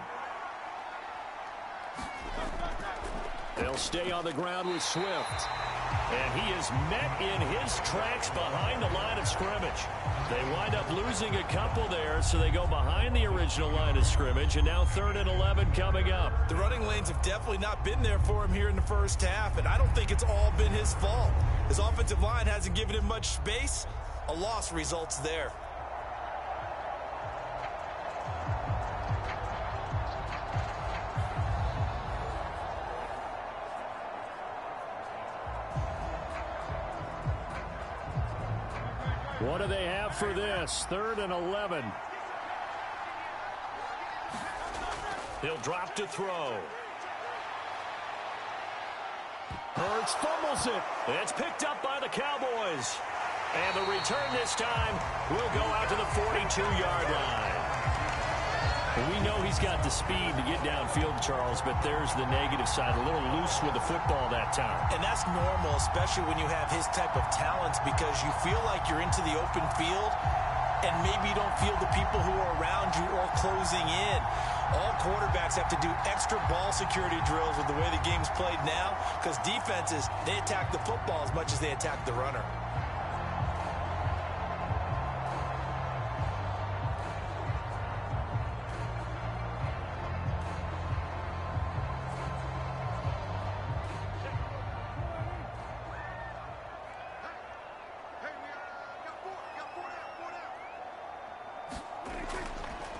S2: They'll stay on the ground with Swift. And he is met in his tracks behind the line of scrimmage. They wind up losing a couple there, so they go behind the original line of scrimmage, and now 3rd and 11 coming up.
S4: The running lanes have definitely not been there for him here in the first half, and I don't think it's all been his fault. His offensive line hasn't given him much space. A loss results there.
S2: What do they have for this? 3rd and 11. He'll drop to throw. Hurts fumbles it. It's picked up by the Cowboys. And the return this time will go out to the 42-yard line. We know he's got the speed to get downfield, Charles, but there's the negative side. A little loose with the football that time.
S4: And that's normal, especially when you have his type of talents, because you feel like you're into the open field, and maybe you don't feel the people who are around you or closing in. All quarterbacks have to do extra ball security drills with the way the game's played now, because defenses, they attack the football as much as they attack the runner.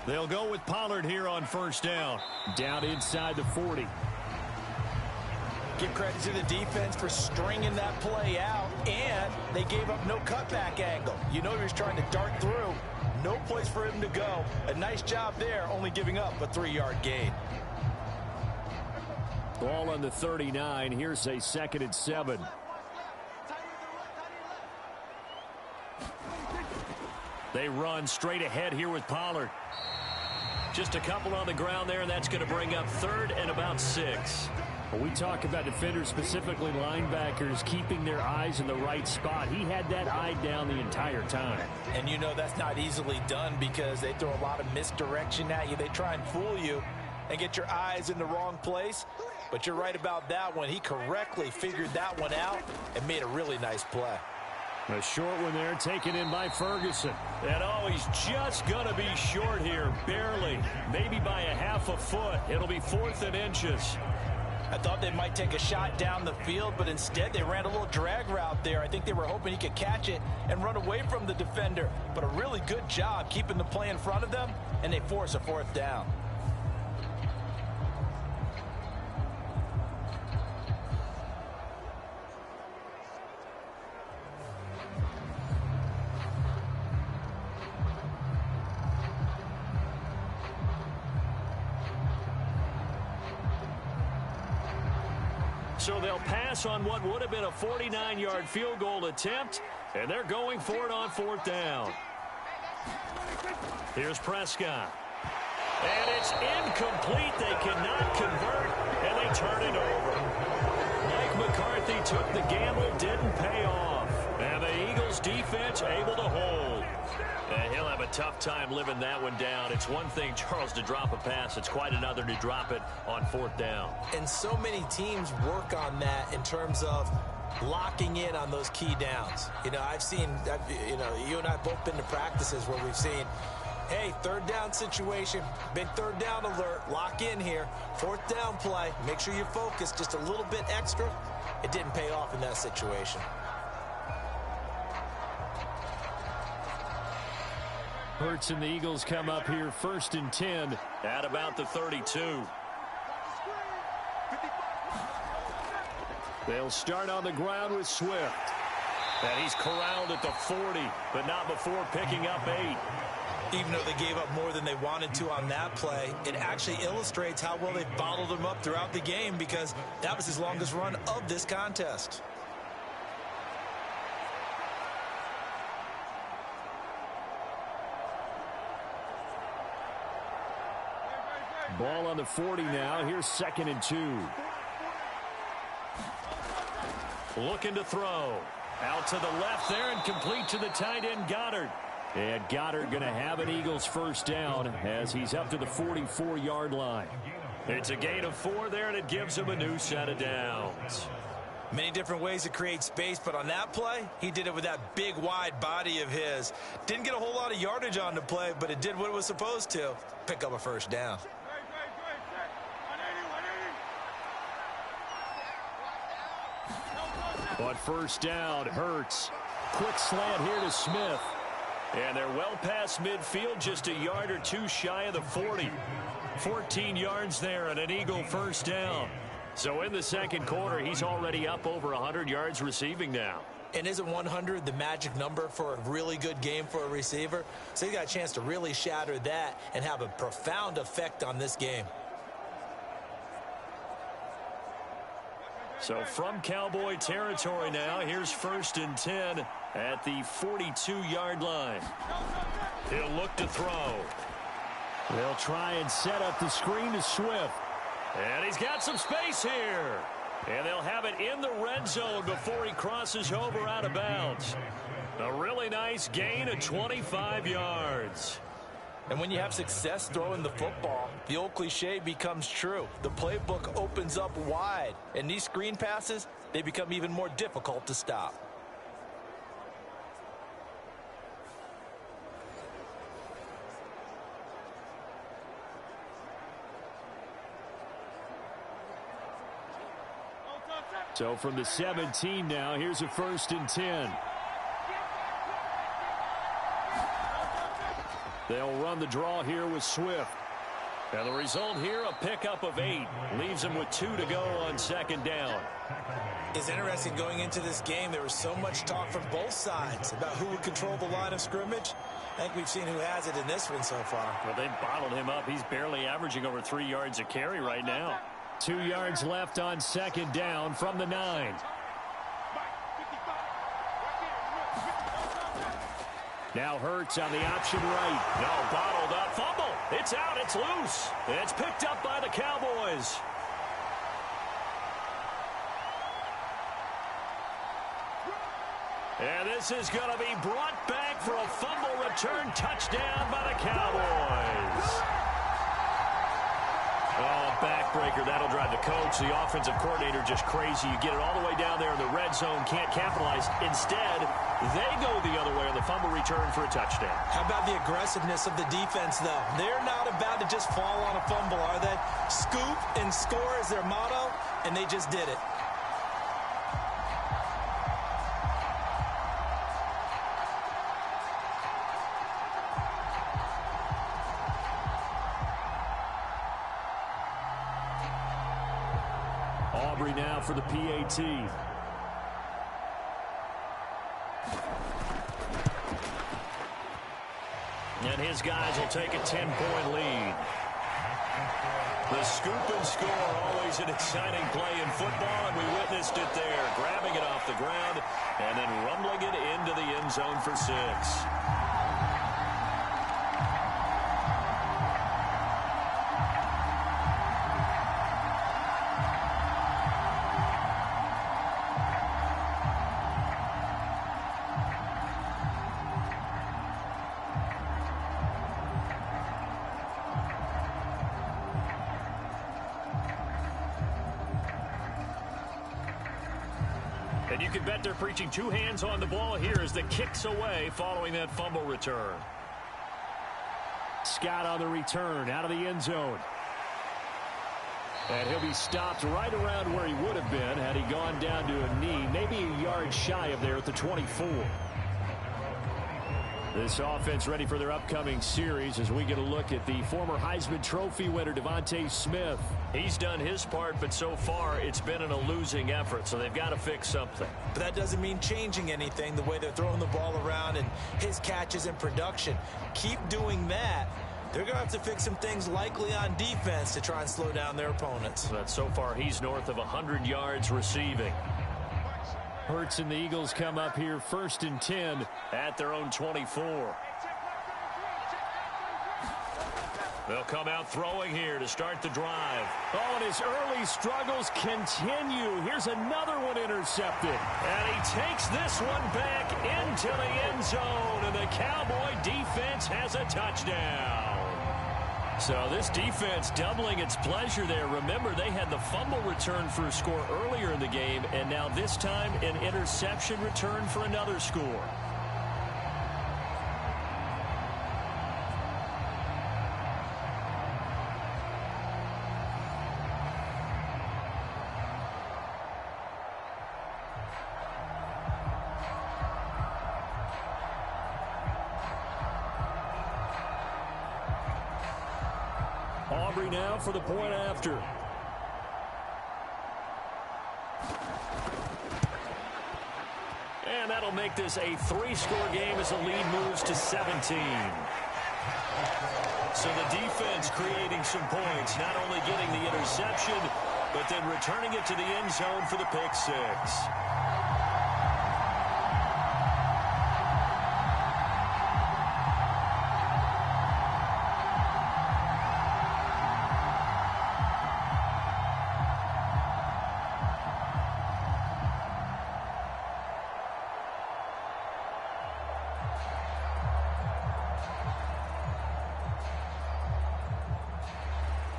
S2: They'll go with Pollard here on 1st down. Down inside the 40.
S3: Give credit to the defense for stringing that play out, and they gave up no cutback angle. You know he was trying to dart through. No place for him to go. A nice job there, only giving up a 3-yard gain.
S2: Ball on the 39. Here's a 2nd and 7. They run straight ahead here with Pollard. Just a couple on the ground there, and that's going to bring up 3rd and about 6. When we talk about defenders, specifically linebackers, keeping their eyes in the right spot, he had that eye down the entire time.
S3: And you know that's not easily done because they throw a lot of misdirection at you. They try and fool you and get your eyes in the wrong place. But you're right about that one. He correctly figured that one out and made a really nice play.
S2: A short one there, taken in by Ferguson. And oh, he's just going to be short here, barely. Maybe by a half a foot. It'll be 4th and inches.
S3: I thought they might take a shot down the field, but instead they ran a little drag route there. I think they were hoping he could catch it and run away from the defender. But a really good job keeping the play in front of them, and they force a 4th down.
S2: So they'll pass on what would have been a 49-yard field goal attempt, and they're going for it on 4th down. Here's Prescott. And it's incomplete. They cannot convert, and they turn it over. Mike McCarthy took the gamble, didn't pay off. And the Eagles defense able to hold. And he'll have a tough time living that one down. It's one thing, Charles, to drop a pass. It's quite another to drop it on 4th down.
S3: And so many teams work on that in terms of locking in on those key downs. You know, you and I have both been to practices where we've seen, hey, 3rd down situation, big 3rd down alert, lock in here, 4th down play, make sure you focus just a little bit extra. It didn't pay off in that situation.
S2: Hurts and the Eagles come up here 1st and 10 at about the 32. They'll start on the ground with Swift. And he's corralled at the 40, but not before picking up 8.
S4: Even though they gave up more than they wanted to on that play, it actually illustrates how well they bottled him up throughout the game, because that was his longest run of this contest.
S2: Ball on the 40 now. Here's 2nd and 2. Looking to throw. Out to the left there and complete to the tight end, Goddard. And Goddard going to have an Eagles first down as he's up to the 44-yard line. It's a gain of 4 there, and it gives him a new set of downs.
S4: Many different ways to create space, but on that play, he did it with that big, wide body of his. Didn't get a whole lot of yardage on the play, but it did what it was supposed to. Pick up a first down.
S2: But first down, Hurts. Quick slant here to Smith. And they're well past midfield, just a yard or 2 shy of the 40. 14 yards there and an Eagle first down. So in the second quarter, he's already up over 100 yards receiving now.
S4: And isn't 100 the magic number for a really good game for a receiver? So he got a chance to really shatter that and have a profound effect on this game.
S2: So from Cowboy territory now, here's 1st and 10 at the 42-yard line. He'll look to throw. They'll try and set up the screen to Swift. And he's got some space here. And they'll have it in the red zone before he crosses over out of bounds. A really nice gain of 25 yards.
S3: And when you have success throwing the football, the old cliche becomes true. The playbook opens up wide. And these screen passes, they become even more difficult to stop.
S2: So from the 17 now, here's a 1st and 10. They'll run the draw here with Swift. And the result here, a pickup of 8. Leaves them with 2 to go on 2nd down.
S4: It's interesting going into this game. There was so much talk from both sides about who would control the line of scrimmage. I think we've seen who has it in this one so far.
S2: Well, they've bottled him up. He's barely averaging over 3 yards a carry right now. 2 yards left on 2nd down from the 9. Now Hurts on the option right. No, bottled up. Fumble. It's out. It's loose. It's picked up by the Cowboys. And this is going to be brought back for a fumble return touchdown by the Cowboys. Oh, backbreaker. That'll drive the coach, the offensive coordinator, just crazy. You get it all the way down there in the red zone, can't capitalize. Instead, they go the other way on the fumble return for a touchdown.
S4: How about the aggressiveness of the defense, though? They're not about to just fall on a fumble, are they? Scoop and score is their motto, and they just did it.
S2: Aubrey now for the PAT. And his guys will take a 10-point lead. The scoop and score, always an exciting play in football, and we witnessed it there, grabbing it off the ground and then rumbling it into the end zone for 6. And you can bet they're preaching 2 hands on the ball here as the kick's away following that fumble return. Scott on the return out of the end zone. And he'll be stopped right around where he would have been had he gone down to a knee, maybe a yard shy of there at the 24. This offense ready for their upcoming series as we get a look at the former Heisman Trophy winner, Devontae Smith. He's done his part, but so far it's been in a losing effort, so they've got to fix something.
S4: But that doesn't mean changing anything, the way they're throwing the ball around and his catches and production. Keep doing that. They're going to have to fix some things likely on defense to try and slow down their opponents.
S2: But so far he's north of 100 yards receiving. Hurts and the Eagles come up here 1st and 10 at their own 24. They'll come out throwing here to start the drive. Oh, and his early struggles continue. Here's another one intercepted. And he takes this one back into the end zone. And the Cowboy defense has a touchdown. So this defense doubling its pleasure there. Remember, they had the fumble return for a score earlier in the game. And now this time, an interception return for another score. Aubrey now for the point after. And that'll make this a 3-score game as the lead moves to 17. So the defense creating some points, not only getting the interception, but then returning it to the end zone for the pick six.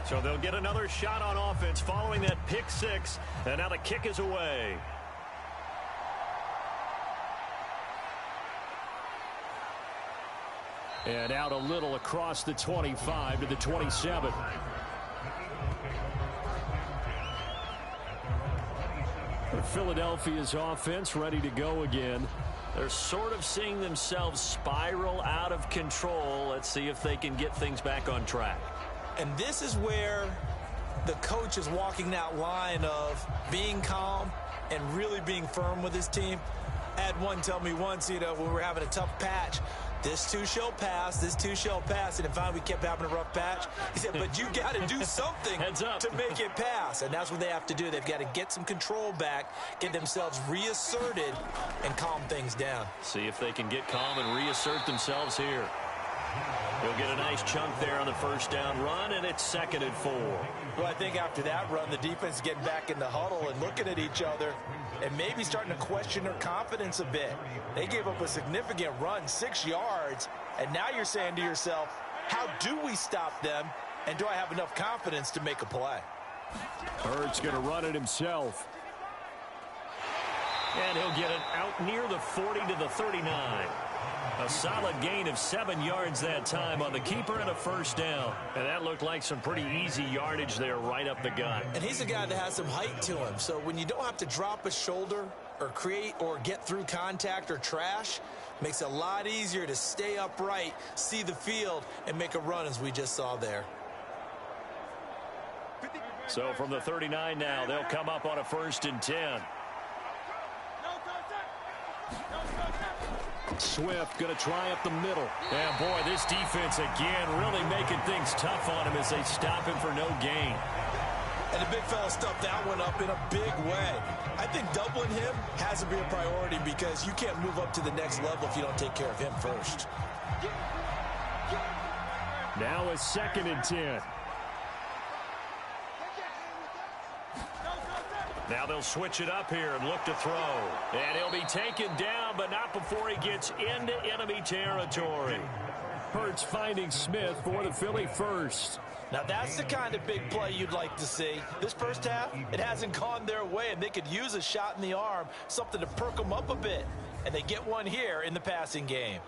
S2: So they'll get another shot on offense following that pick six, and now the kick is away. And out a little across the 25 to the 27. For Philadelphia's offense ready to go again. They're sort of seeing themselves spiral out of control. Let's see if they can get things back on track.
S4: And this is where the coach is walking that line of being calm and really being firm with his team. I had one tell me once, when we were having a tough patch, this too shall pass, this too shall pass. And finally we kept having a rough patch. He said, but you got to do something to make it pass. And that's what they have to do. They've got to get some control back, get themselves reasserted, and calm things down.
S2: See if they can get calm and reassert themselves here. He'll get a nice chunk there on the first down run, and it's 2nd and 4.
S3: Well, I think after that run, the defense is getting back in the huddle and looking at each other and maybe starting to question their confidence a bit. They gave up a significant run, 6 yards, and now you're saying to yourself, how do we stop them, and do I have enough confidence to make a play?
S2: Hurts going to run it himself. And he'll get it out near the 40 to the 39. A solid gain of 7 yards that time on the keeper and a first down. And that looked like some pretty easy yardage there right up the gut.
S4: And he's a guy that has some height to him. So when you don't have to drop a shoulder or create or get through contact or trash, makes it a lot easier to stay upright, see the field, and make a run as we just saw there.
S2: So from the 39 now, they'll come up on a 1st and 10. Swift going to try up the middle. And boy, this defense again really making things tough on him as they stop him for no gain.
S4: And the big fella stuffed that one up in a big way. I think doubling him has to be a priority because you can't move up to the next level if you don't take care of him first.
S2: Now a 2nd and 10. Now they'll switch it up here and look to throw. And he'll be taken down, but not before he gets into enemy territory. Hurts finding Smith for the Philly first.
S3: Now that's the kind of big play you'd like to see. This first half, it hasn't gone their way, and they could use a shot in the arm, something to perk them up a bit. And they get one here in the passing game.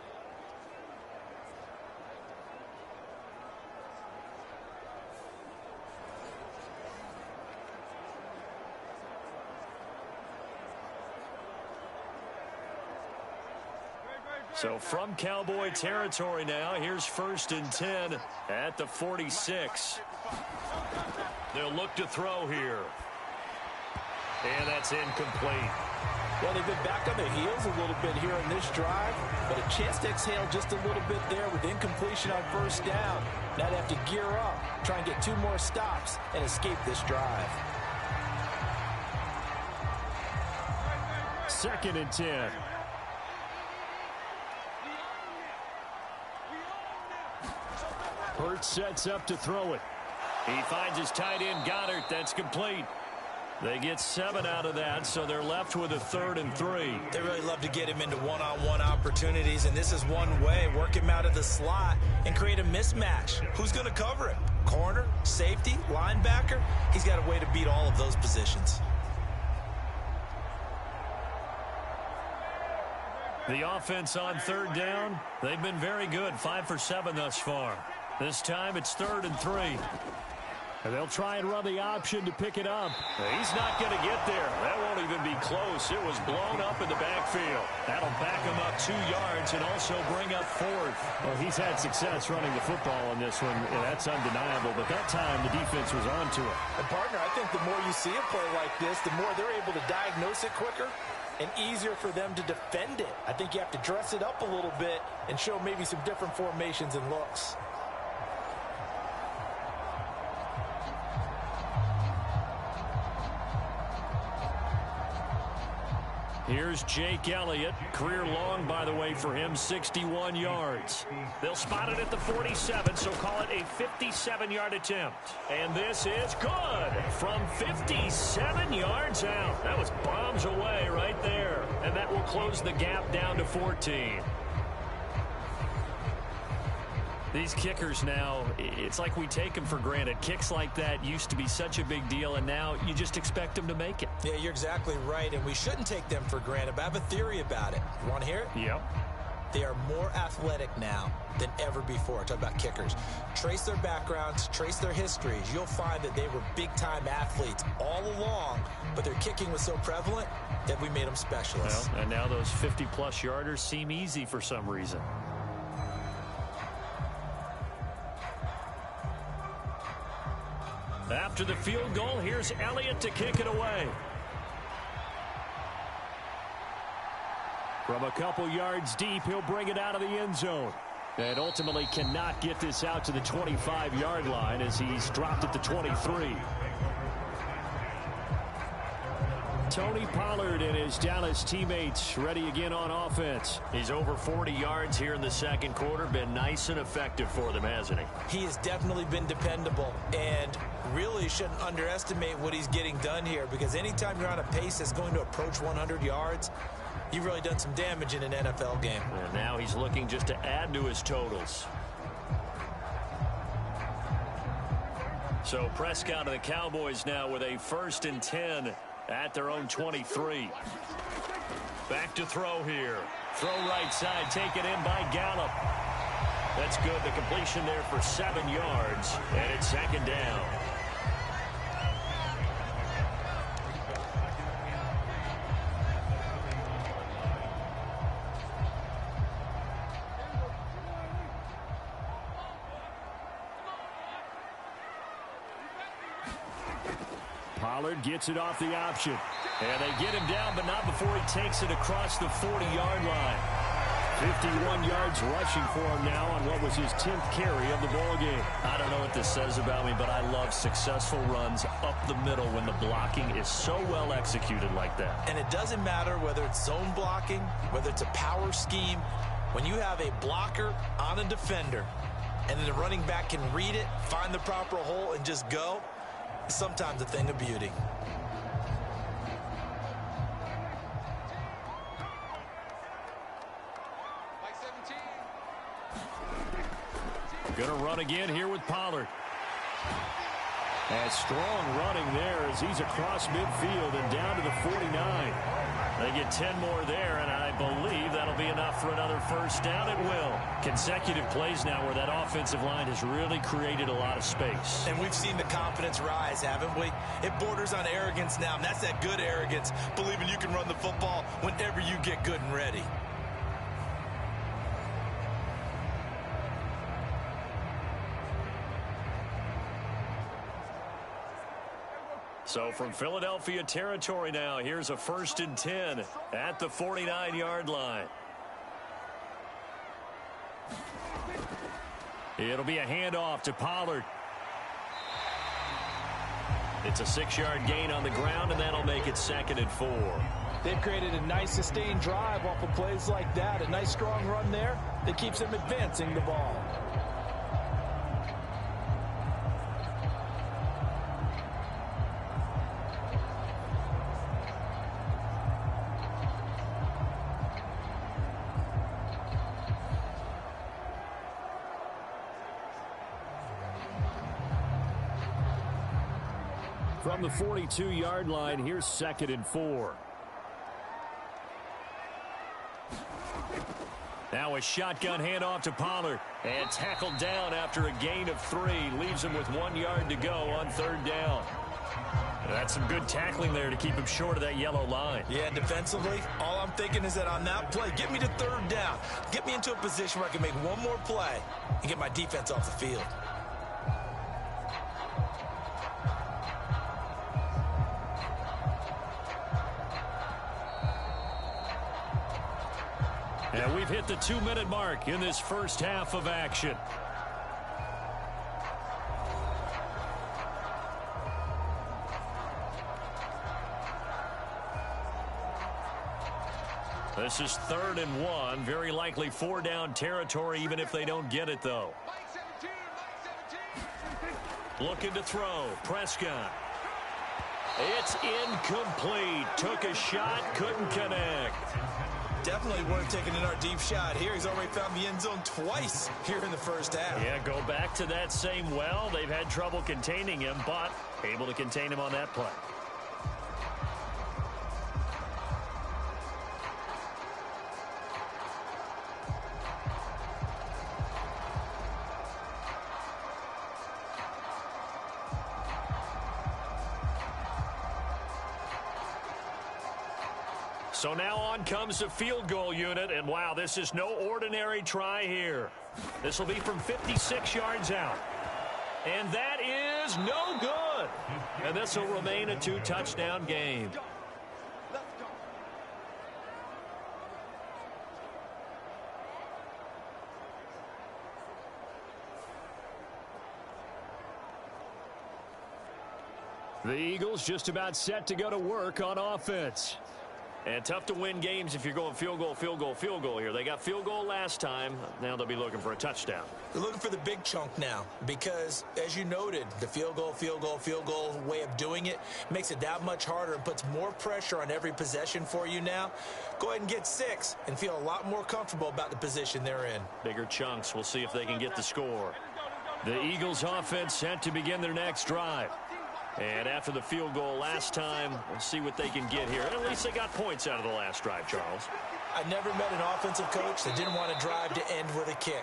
S2: So from Cowboy territory now, here's 1st and 10 at the 46. They'll look to throw here. And that's incomplete.
S3: Well, they've been back on their heels a little bit here in this drive, but a chance to exhale just a little bit there with incompletion on 1st down. Now they have to gear up, try and get 2 more stops and escape this drive.
S2: 2nd and 10. Hurts sets up to throw it. He finds his tight end, Goddard. That's complete. They get 7 out of that, so they're left with a 3rd and 3.
S4: They really love to get him into one-on-one opportunities, and this is one way. Work him out of the slot and create a mismatch. Who's going to cover him? Corner, safety, linebacker? He's got a way to beat all of those positions.
S2: The offense on 3rd down, they've been very good, 5 for 7 thus far. This time it's 3rd and 3. And they'll try and run the option to pick it up. He's not going to get there. That won't even be close. It was blown up in the backfield. That'll back him up 2 yards and also bring up 4th.
S5: Well, he's had success running the football on this one, and that's undeniable. But that time, the defense was on to it.
S3: And, partner, I think the more you see a play like this, the more they're able to diagnose it quicker and easier for them to defend it. I think you have to dress it up a little bit and show maybe some different formations and looks.
S2: Here's Jake Elliott. Career long, by the way, for him, 61 yards. They'll spot it at the 47, so call it a 57-yard attempt. And this is good from 57 yards out. That was bombs away right there. And that will close the gap down to 14. These kickers now, it's like we take them for granted. Kicks like that used to be such a big deal, and now you just expect them to make it.
S4: Yeah, you're exactly right, and we shouldn't take them for granted, but I have a theory about it. You want to hear it?
S2: Yep.
S4: They are more athletic now than ever before. Talk about kickers. Trace their backgrounds, trace their histories. You'll find that they were big-time athletes all along, but their kicking was so prevalent that we made them specialists.
S2: Well, and now those 50-plus yarders seem easy for some reason. After the field goal, here's Elliott to kick it away. From a couple yards deep, he'll bring it out of the end zone. And ultimately cannot get this out to the 25-yard line as he's dropped at the 23. Tony Pollard and his Dallas teammates ready again on offense. He's over 40 yards here in the second quarter. Been nice and effective for them, hasn't he?
S4: He has definitely been dependable, and really shouldn't underestimate what he's getting done here, because anytime you're on a pace that's going to approach 100 yards, you've really done some damage in an NFL game.
S2: And now he's looking just to add to his totals. So Prescott and the Cowboys now with a 1st and 10 at their own 23. Back to throw here. Throw right side, taken in by Gallup. That's good. The completion there for 7 yards, and it's 2nd down. Pollard gets it off the option. And they get him down, but not before he takes it across the 40-yard line. 51 yards rushing for him now on what was his 10th carry of the ball game. I don't know what this says about me, but I love successful runs up the middle when the blocking is so well executed like that.
S4: And it doesn't matter whether it's zone blocking, whether it's a power scheme. When you have a blocker on a defender and then the running back can read it, find the proper hole, and just go, it's sometimes a thing of beauty.
S2: Gonna run again here with Pollard. And strong running there as he's across midfield and down to the 49. They get 10 more there, and I believe that'll be enough for another 1st down. It will. Consecutive plays now where that offensive line has really created a lot of space.
S4: And we've seen the confidence rise, haven't we? It borders on arrogance now, and that's that good arrogance, believing you can run the football whenever you get good and ready.
S2: So from Philadelphia territory now, here's a 1st and 10 at the 49-yard line. It'll be a handoff to Pollard. It's a 6-yard gain on the ground, and that'll make it 2nd and 4.
S3: They've created a nice sustained drive off of plays like that. A nice strong run there that keeps them advancing the ball.
S2: From the 42-yard line, here's 2nd and 4. Now a shotgun handoff to Pollard. And tackled down after a gain of 3. Leaves him with 1 yard to go on 3rd down. That's some good tackling there to keep him short of that yellow line.
S4: Yeah, defensively, all I'm thinking is that on that play, get me to 3rd down. Get me into a position where I can make one more play and get my defense off the field.
S2: And we've hit the 2-minute mark in this first half of action. This is 3rd and 1. Very likely 4-down territory, even if they don't get it, though. Looking to throw. Prescott. It's incomplete. Took a shot, couldn't connect.
S4: Definitely worth taking in our deep shot here. He's already found the end zone twice here in the first half.
S2: Yeah, go back to that same well. They've had trouble containing him, but able to contain him on that play. So now on comes the field goal unit, and wow, this is no ordinary try here. This will be from 56 yards out. And that is no good. And this will remain a 2-touchdown game. The Eagles just about set to go to work on offense. And tough to win games if you're going field goal, field goal, field goal here. They got field goal last time. Now they'll be looking for a touchdown.
S4: They're looking for the big chunk now because, as you noted, the field goal way of doing it makes it that much harder and puts more pressure on every possession for you now. Go ahead and get 6 and feel a lot more comfortable about the position they're in.
S2: Bigger chunks. We'll see if they can get the score. The Eagles offense set to begin their next drive. And after the field goal last time, we'll see what they can get here. And at least they got points out of the last drive, Charles.
S4: I never met an offensive coach that didn't want to drive to end with a kick.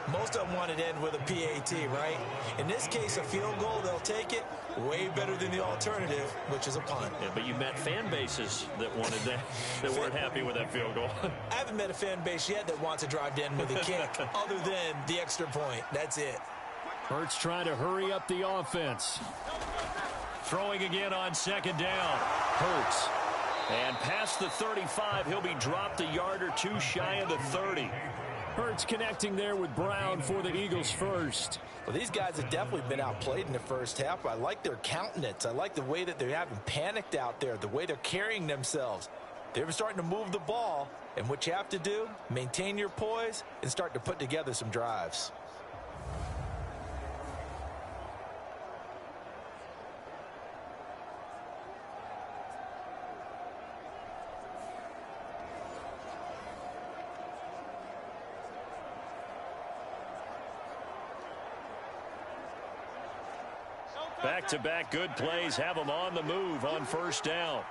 S4: Most of them wanted to end with a PAT, right? In this case, a field goal, they'll take it. Way better than the alternative, which is a punt.
S2: Yeah, but you met fan bases that wanted that, that weren't happy with that field goal.
S4: I haven't met a fan base yet that wants to drive to end with a kick, other than the extra point. That's it.
S2: Hurts trying to hurry up the offense. Throwing again on 2nd down. Hurts. And past the 35, he'll be dropped a yard or 2 shy of the 30. Hurts connecting there with Brown for the Eagles first.
S3: Well, these guys have definitely been outplayed in the first half. I like their countenance. I like the way that they haven't panicked out there, the way they're carrying themselves. They're starting to move the ball, and what you have to do, maintain your poise and start to put together some drives.
S2: Back-to-back good plays have them on the move on 1st down.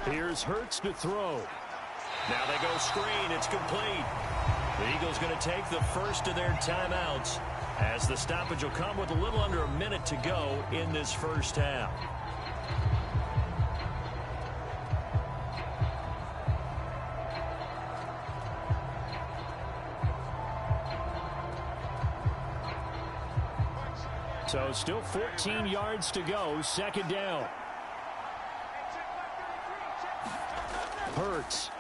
S2: Here's Hurts to throw. Now they go screen. It's complete. The Eagles going to take the first of their timeouts as the stoppage will come with a little under a minute to go in this first half. So still 14 yards to go. 2nd down. Hurts.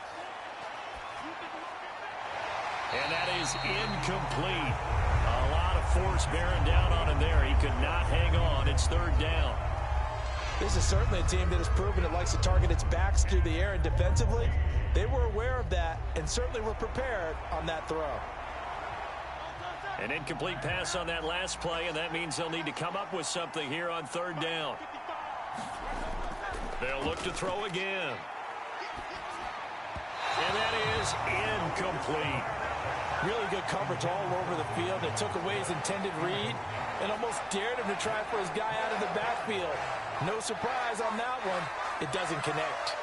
S2: And that is incomplete. A lot of force bearing down on him there. He could not hang on. It's 3rd down.
S4: This is certainly a team that has proven it likes to target its backs through the air, and defensively, they were aware of that and certainly were prepared on that throw.
S2: An incomplete pass on that last play, and that means they'll need to come up with something here on 3rd down. They'll look to throw again. And that is incomplete.
S3: Really good coverage all over the field. It took away his intended read. and almost dared him to try for his guy out of the backfield. No surprise on that one. It doesn't connect.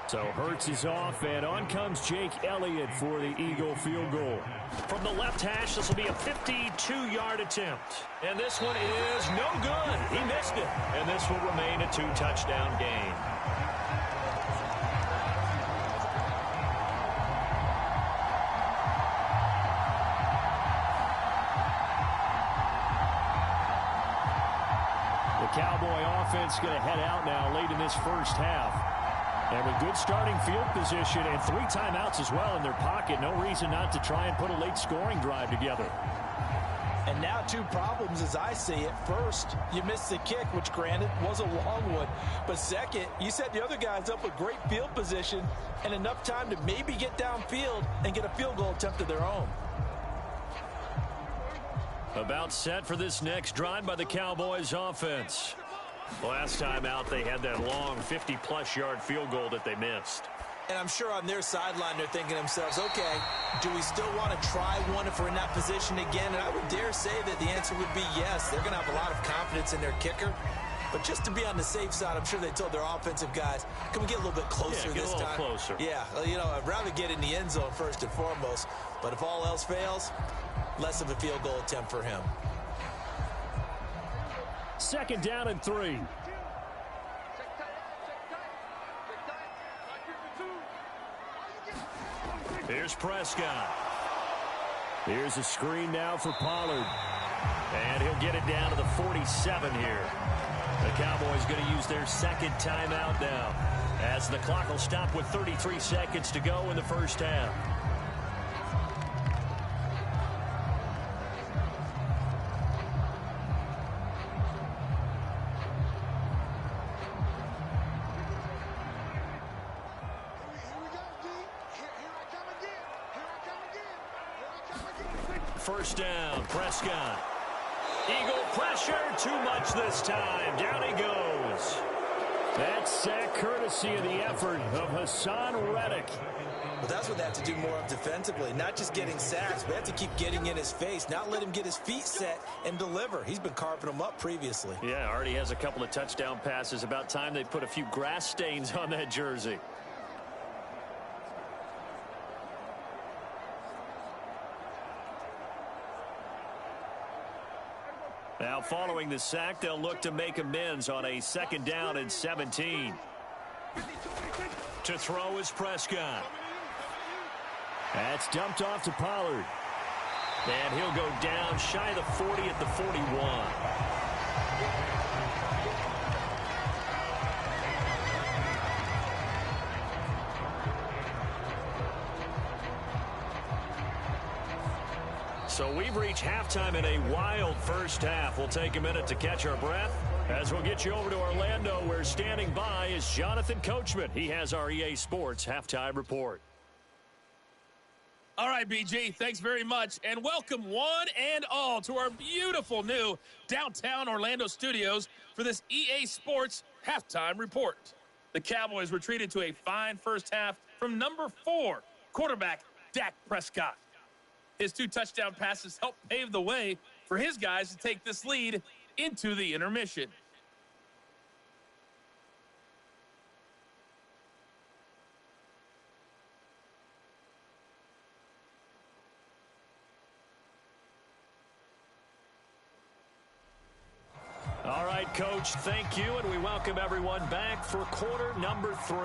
S5: So Hurts is off, and on comes Jake Elliott for the Eagle field goal.
S2: From the left hash, this will be a 52-yard attempt. And this one is no good. He missed it. And this will remain a 2-touchdown game.
S5: The Cowboy offense going to head out now late in this first half. And with good starting field position and 3 timeouts as well in their pocket, no reason not to try and put a late scoring drive together.
S3: And now 2 problems as I see it. First, you missed the kick, which granted was a long one. But second, you set the other guys up with great field position and enough time to maybe get downfield and get a field goal attempt of their own.
S2: About set for this next drive by the Cowboys offense. Last time out, they had that long 50-plus yard field goal that they missed.
S4: And I'm sure on their sideline, they're thinking to themselves, okay, do we still want to try one if we're in that position again? And I would dare say that the answer would be yes. They're going to have a lot of confidence in their kicker. But just to be on the safe side, I'm sure they told their offensive guys, can we get a little bit closer this time?
S2: Yeah, get a little closer.
S4: Yeah, you know, I'd rather get in the end zone first and foremost. But if all else fails, less of a field goal attempt for him.
S5: 2nd down and 3.
S2: Here's Prescott.
S5: Here's a screen now for Pollard.
S2: And he'll get it down to the 47 here. The Cowboys going to use their 2nd timeout now, as the clock will stop with 33 seconds to go in the first half. First down, Prescott. Eagle pressure, too much this time. Down he goes.
S5: That sack courtesy of the effort of Hassan Reddick.
S4: Well, that's what they have to do more of defensively, not just getting sacks, but have to keep getting in his face, not let him get his feet set and deliver. He's been carving them up previously.
S2: Yeah, already has a couple of touchdown passes. About time they put a few grass stains on that jersey. Now, following the sack, they'll look to make amends on a 2nd down and 17. To throw is Prescott.
S5: That's dumped off to Pollard.
S2: And he'll go down shy of the 40 at the 41. So we've reached halftime in a wild first half. We'll take a minute to catch our breath as we'll get you over to Orlando, where standing by is Jonathan Coachman. He has our EA Sports halftime report.
S6: All right, BG, thanks very much, and welcome one and all to our beautiful new downtown Orlando studios for this EA Sports halftime report. The Cowboys were treated to a fine first half from number 4, quarterback Dak Prescott. His 2 touchdown passes helped pave the way for his guys to take this lead into the intermission.
S2: All right, Coach, thank you, and we welcome everyone back for quarter number 3.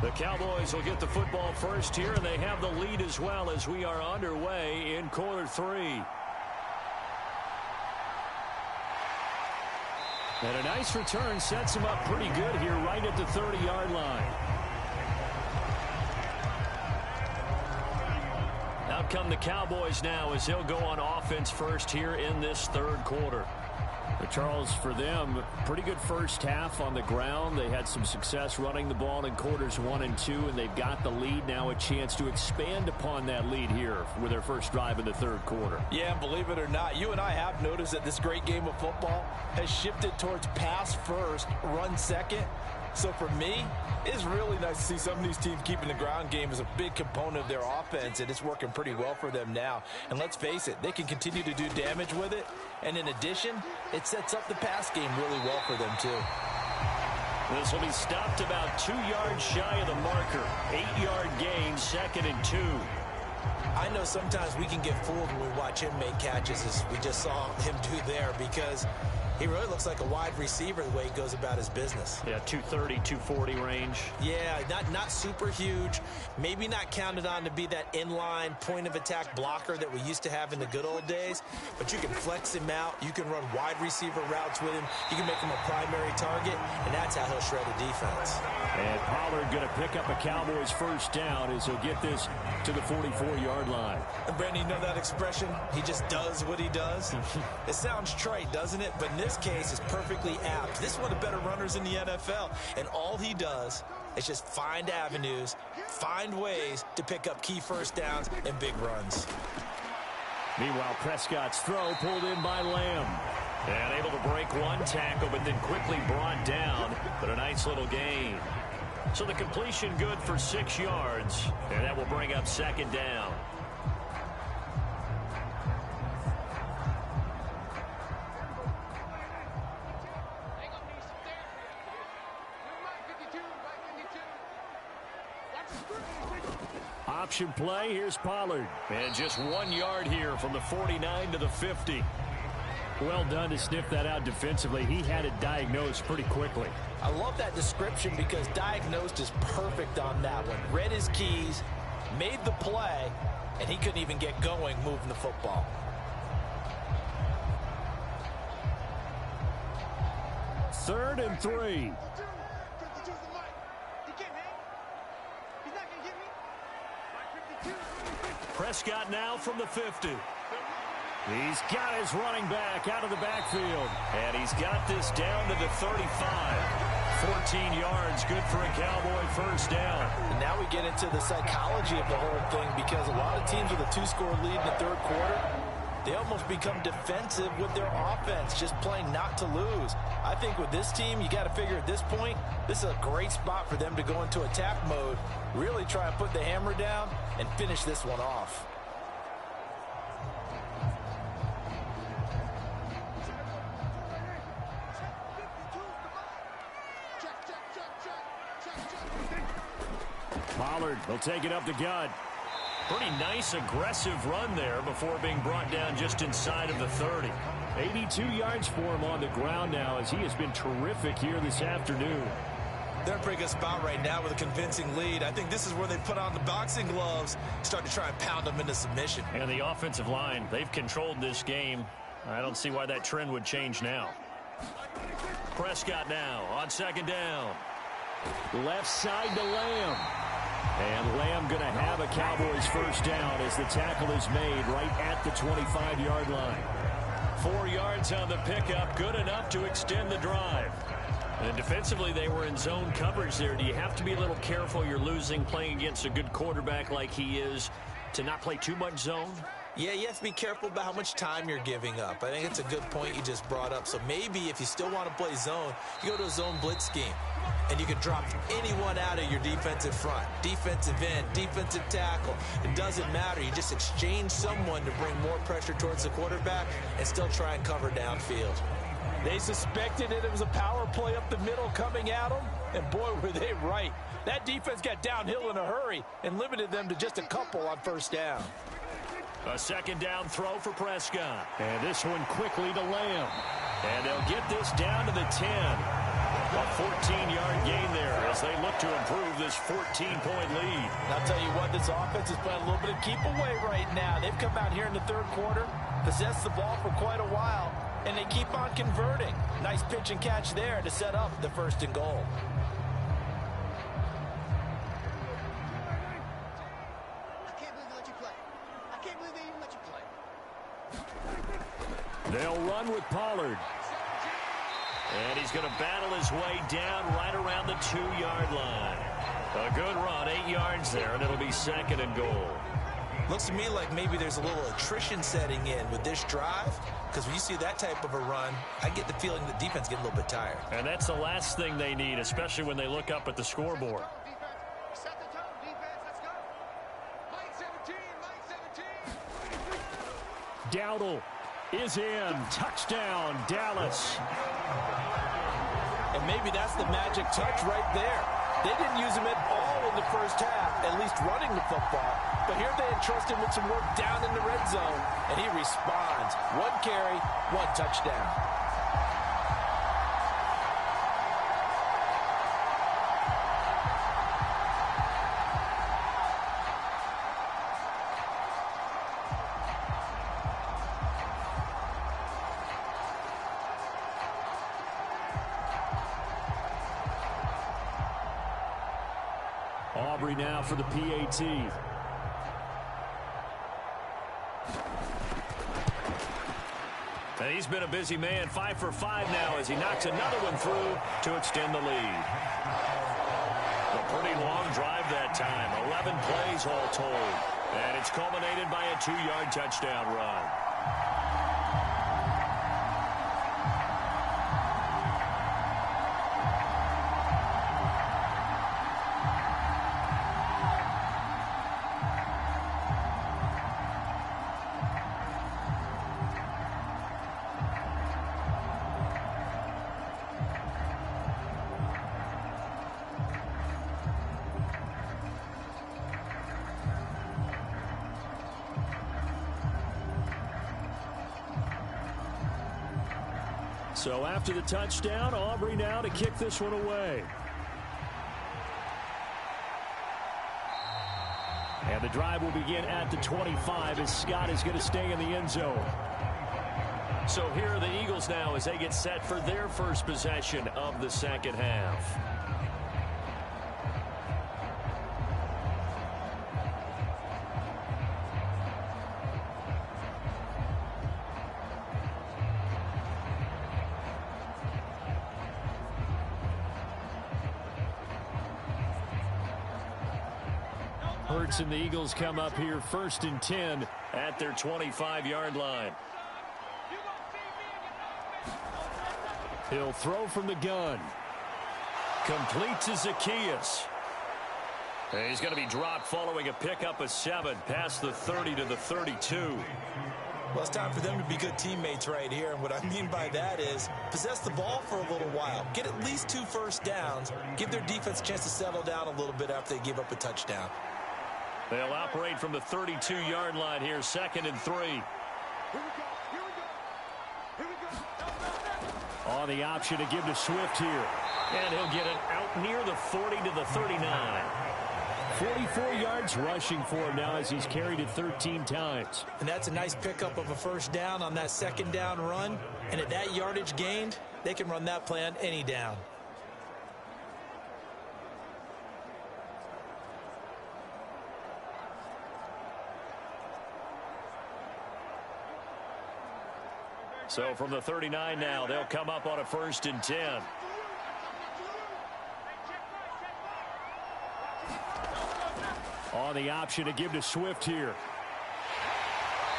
S2: The Cowboys will get the football first here, and they have the lead as well as we are underway in quarter 3. And a nice return sets him up pretty good here right at the 30-yard line. Out come the Cowboys now as they'll go on offense first here in this third quarter. But Charles, for them, pretty good first half on the ground. They had some success running the ball in quarters 1 and 2, and they've got the lead now, a chance to expand upon that lead here with their first drive in the third quarter.
S3: Yeah, believe it or not, you and I have noticed that this great game of football has shifted towards pass first, run second. So for me, it's really nice to see some of these teams keeping the ground game as a big component of their offense, and it's working pretty well for them now. And let's face it, they can continue to do damage with it. And in addition, it sets up the pass game really well for them, too.
S2: This will be stopped about 2 yards shy of the marker. 8-yard gain, 2nd and 2.
S4: I know sometimes we can get fooled when we watch him make catches, as we just saw him do there, because he really looks like a wide receiver the way he goes about his business.
S2: Yeah, 230, 240 range.
S4: Yeah, not super huge. Maybe not counted on to be that inline point-of-attack blocker that we used to have in the good old days. But you can flex him out. You can run wide receiver routes with him. You can make him a primary target, and that's how he'll shred a defense.
S2: And Pollard going to pick up a Cowboys first down as he'll get this to the 44-yard line.
S4: And Brandon, you know that expression? He just does what he does. It sounds trite, doesn't it? But in this case, it's perfectly apt. This is one of the better runners in the NFL. And all he does is just find avenues, find ways to pick up key first downs and big runs.
S2: Meanwhile, Prescott's throw pulled in by Lamb. And able to break one tackle, but then quickly brought down. But a nice little gain. So the completion good for 6 yards. And that will bring up 2nd down. Option play, here's Pollard. And just 1 yard here from the 49 to the 50.
S5: Well done to sniff that out defensively. He had it diagnosed pretty quickly.
S3: I love that description because diagnosed is perfect on that one. Read his keys, made the play, and he couldn't even get going moving the football.
S5: Third and 3.
S2: Prescott now from the 50. He's got his running back out of the backfield. And he's got this down to the 35. 14 yards, good for a Cowboy first down.
S3: And now we get into the psychology of the whole thing because a lot of teams with a 2-score lead in the third quarter, they almost become defensive with their offense, just playing not to lose. I think with this team, you got to figure at this point, this is a great spot for them to go into attack mode, really try and put the hammer down and finish this one off.
S5: Pollard will take it up the gut.
S2: Pretty nice, aggressive run there before being brought down just inside of the 30.
S5: 82 yards for him on the ground now as he has been terrific here this afternoon.
S4: They're in a pretty good spot right now with a convincing lead. I think this is where they put on the boxing gloves, start to try and pound them into submission.
S2: And the offensive line, they've controlled this game. I don't see why that trend would change now. Prescott now on 2nd down.
S5: Left side to Lamb. And Lamb going to have a Cowboys first down as the tackle is made right at the 25-yard line.
S2: 4 yards on the pickup, good enough to extend the drive. And defensively, they were in zone coverage there. Do you have to be a little careful you're losing playing against a good quarterback like he is to not play too much zone?
S4: Yeah, you have to be careful about how much time you're giving up. I think it's a good point you just brought up. So maybe if you still want to play zone, you go to a zone blitz scheme. And you can drop anyone out of your defensive front. Defensive end, defensive tackle. It doesn't matter. You just exchange someone to bring more pressure towards the quarterback and still try and cover downfield.
S3: They suspected it was a power play up the middle coming at them, and boy, were they right. That defense got downhill in a hurry and limited them to just a couple on first down.
S2: A 2nd down throw for Prescott.
S5: And this one quickly to Lamb.
S2: And they'll get this down to the 10. A 14-yard gain there as they look to improve this 14-point lead.
S3: And I'll tell you what, this offense is playing a little bit of keep away right now. They've come out here in the third quarter, possessed the ball for quite a while, and they keep on converting. Nice pitch and catch there to set up the 1st and goal.
S5: They'll run with Pollard.
S2: And he's going to battle his way down right around the 2-yard line. A good run, 8 yards there, and it'll be 2nd and goal.
S4: Looks to me like maybe there's a little attrition setting in with this drive, because when you see that type of a run, I get the feeling the defense get a little bit tired.
S2: And that's the last thing they need, especially when they look up at the scoreboard.
S7: Set the tone, defense. Let's go. Line 17.
S5: Dowdle is in. Touchdown, Dallas.
S3: And maybe that's the magic touch right there. They didn't use him at all in the first half, at least running the football. But here they entrust him with some work down in the red zone, and he responds. 1 carry, 1 touchdown.
S5: Aubrey now for the PAT.
S2: And he's been a busy man, 5 for 5 now as he knocks another one through to extend the lead. A pretty long drive that time, 11 plays all told. And it's culminated by a 2-yard touchdown run.
S5: So after the touchdown, Aubrey now to kick this one away. And the drive will begin at the 25 as Scott is going to stay in the end zone.
S2: So here are the Eagles now as they get set for their first possession of the 2nd half.
S5: Hurts and the Eagles come up here 1st and 10
S2: at their 25-yard line.
S5: He'll throw from the gun.
S2: Complete to Zacchaeus. And he's going to be dropped following a pickup of 7 past the 30 to the 32.
S4: Well, it's time for them to be good teammates right here. And what I mean by that is possess the ball for a little while. Get at least 2 first downs. Give their defense a chance to settle down a little bit after they give up a touchdown.
S2: They'll operate from the 32-yard line here, 2nd and 3.
S5: On the option to give to Swift here.
S2: And he'll get it out near the 40 to the 39.
S5: 44 yards rushing for him now as he's carried it 13 times.
S4: And that's a nice pickup of a first down on that 2nd down run. And at that yardage gained, they can run that play on any down.
S2: So from the 39 now, they'll come up on a 1st and 10.
S5: On the option to give to Swift here.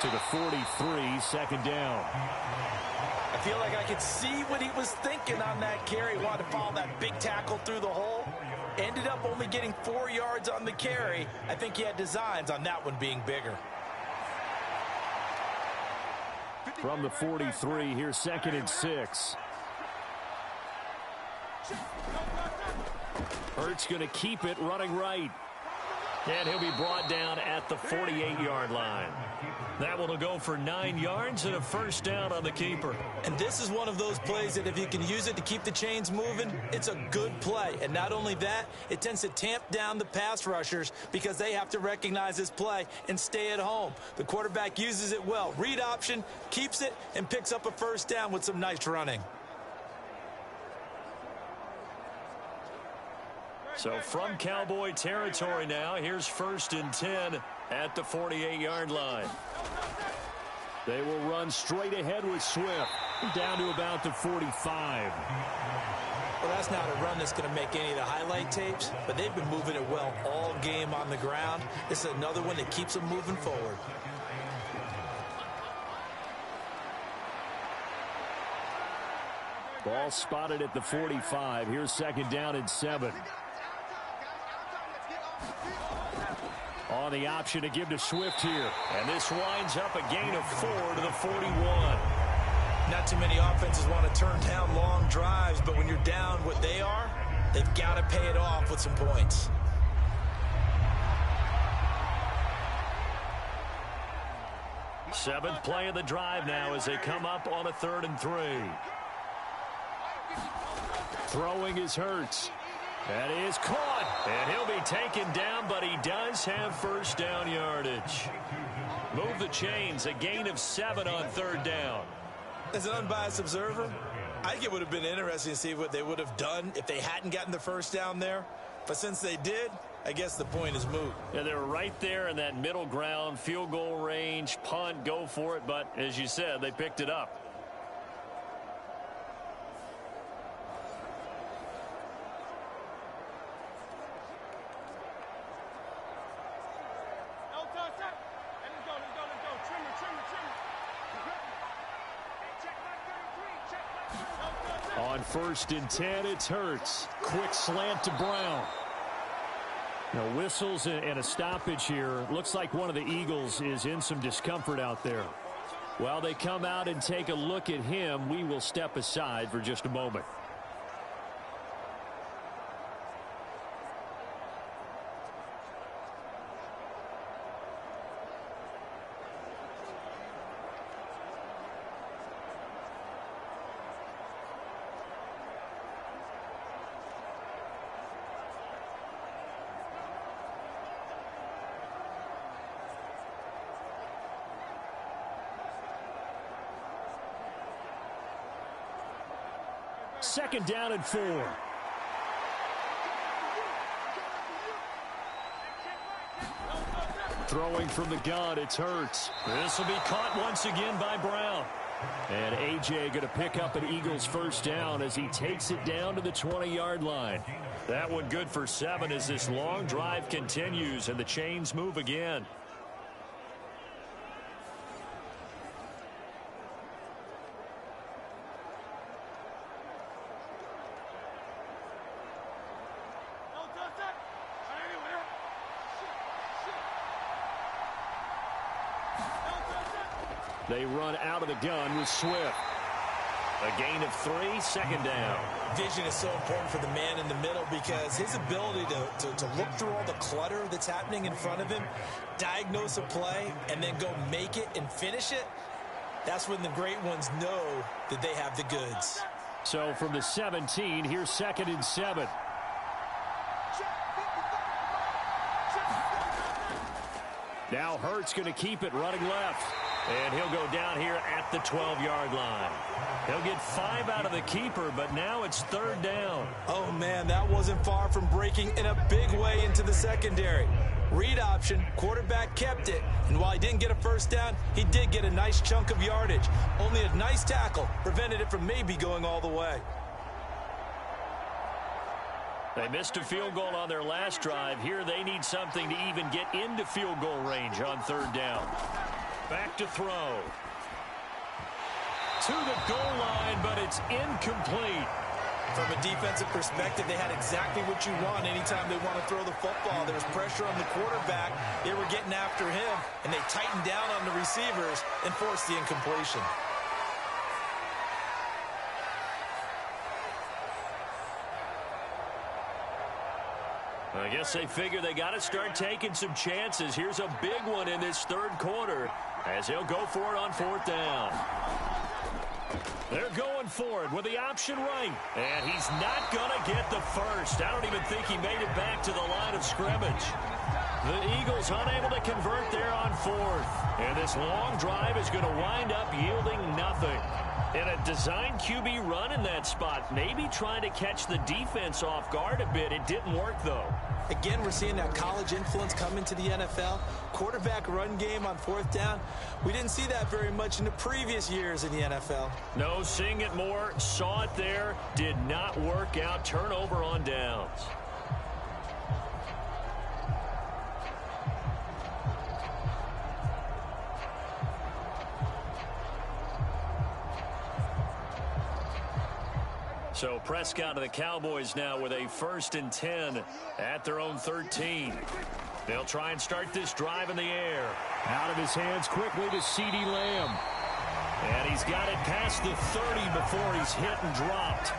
S5: To the 43, 2nd down.
S3: I feel like I could see what he was thinking on that carry. He wanted to follow that big tackle through the hole. Ended up only getting 4 yards on the carry. I think he had designs on that one being bigger.
S5: From the 43, here's 2nd and 6. Hurts going to keep it running right.
S2: And he'll be brought down at the 48-yard line. That one will go for 9 yards and a first down on the keeper.
S4: And this is one of those plays that if you can use it to keep the chains moving, it's a good play. And not only that, it tends to tamp down the pass rushers because they have to recognize this play and stay at home. The quarterback uses it well. Read option, keeps it, and picks up a first down with some nice running.
S2: So from Cowboy territory now, here's 1st and 10 at the 48-yard line.
S5: They will run straight ahead with Swift, down to about the 45.
S4: Well, that's not a run that's going to make any of the highlight tapes, but they've been moving it well all game on the ground. This is another one that keeps them moving forward.
S5: Ball spotted at the 45. Here's 2nd down and 7. On the option to give to Swift here.
S2: And this winds up a gain of 4 to the 41.
S4: Not too many offenses want to turn down long drives, but when you're down what they are, they've got to pay it off with some points.
S2: Seventh play of the drive now as they come up on a 3rd and 3.
S5: Throwing is Hurts.
S2: That is caught, and he'll be taken down, but he does have first down yardage. Move the chains, a gain of 7 on 3rd down.
S4: As an unbiased observer, I think it would have been interesting to see what they would have done if they hadn't gotten the first down there. But since they did, I guess the point is moot.
S2: Yeah, they were right there in that middle ground, field goal range, punt, go for it. But as you said, they picked it up.
S5: On 1st and 10, it's Hurts. Quick slant to Brown. Now, whistles and a stoppage here. Looks like one of the Eagles is in some discomfort out there. While they come out and take a look at him, we will step aside for just a moment. Second down and 4. Throwing from the gun, it's Hurts.
S2: This will be caught once again by Brown.
S5: And A.J. going to pick up an Eagles first down as he takes it down to the 20-yard line.
S2: That one good for 7 as this long drive continues and the chains move again.
S5: They run out of the gun with Swift.
S2: A gain of 3, 2nd down.
S4: Vision is so important for the man in the middle because his ability to look through all the clutter that's happening in front of him, diagnose a play, and then go make it and finish it, that's when the great ones know that they have the goods.
S5: So from the 17, here's 2nd and 7. Now Hurts going to keep it running left.
S2: And he'll go down here at the 12-yard line. He'll get 5 out of the keeper, but now it's 3rd down.
S4: Oh, man, that wasn't far from breaking in a big way into the secondary. Read option, quarterback kept it, and while he didn't get a first down, he did get a nice chunk of yardage. Only a nice tackle prevented it from maybe going all the way.
S2: They missed a field goal on their last drive. Here they need something to even get into field goal range on 3rd down. Back to throw. To the goal line, but it's incomplete.
S4: From a defensive perspective, they had exactly what you want anytime they want to throw the football. There was pressure on the quarterback. They were getting after him, and they tightened down on the receivers and forced the incompletion.
S2: I guess they figure they got to start taking some chances. Here's a big one in this third quarter as he'll go for it on fourth down. They're going for it with the option right. And he's not going to get the first. I don't even think he made it back to the line of scrimmage. The Eagles unable to convert there on fourth. And this long drive is going to wind up yielding nothing. And a design QB run in that spot, maybe trying to catch the defense off guard a bit. It didn't work, though.
S4: Again, we're seeing that college influence come into the NFL. Quarterback run game on fourth down. We didn't see that very much in the previous years in the NFL.
S2: No, seeing it more, saw it there, did not work out. Turnover on downs. So Prescott of the Cowboys now with a 1st and 10 at their own 13. They'll try and start this drive in the air.
S5: Out of his hands quickly to CeeDee Lamb.
S2: And he's got it past the 30 before he's hit and dropped.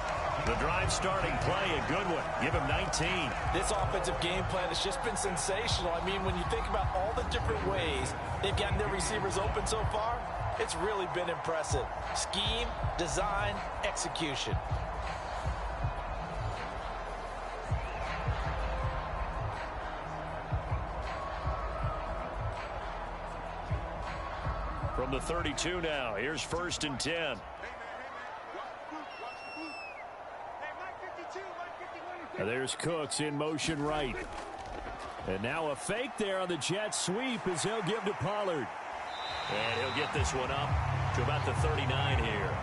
S2: The drive starting play, a good one. Give him 19.
S3: This offensive game plan has just been sensational. I mean, when you think about all the different ways they've gotten their receivers open so far, it's really been impressive. Scheme, design, execution.
S2: From the 32 now, here's 1st and 10.
S5: And there's Cooks in motion right. And now a fake there on the jet sweep as he'll give to Pollard.
S2: And he'll get this one up to about the 39 here.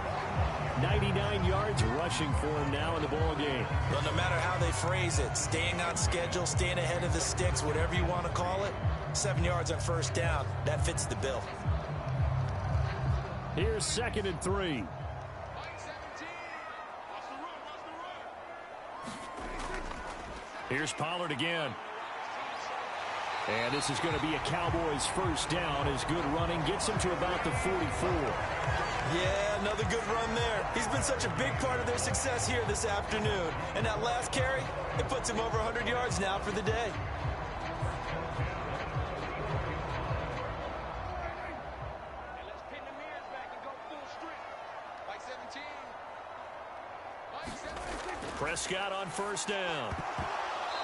S5: 99 yards rushing for him now in the ball game.
S4: Well, no matter how they phrase it, staying on schedule, staying ahead of the sticks, whatever you want to call it, 7 yards on first down, that fits the bill.
S5: Here's 2nd and 3.
S2: Here's Pollard again.
S5: And this is going to be a Cowboys 1st down as good running gets him to about the 44.
S4: Yeah, another good run there. He's been such a big part of their success here this afternoon. And that last carry, it puts him over 100 yards now for the day.
S2: Prescott on 1st down.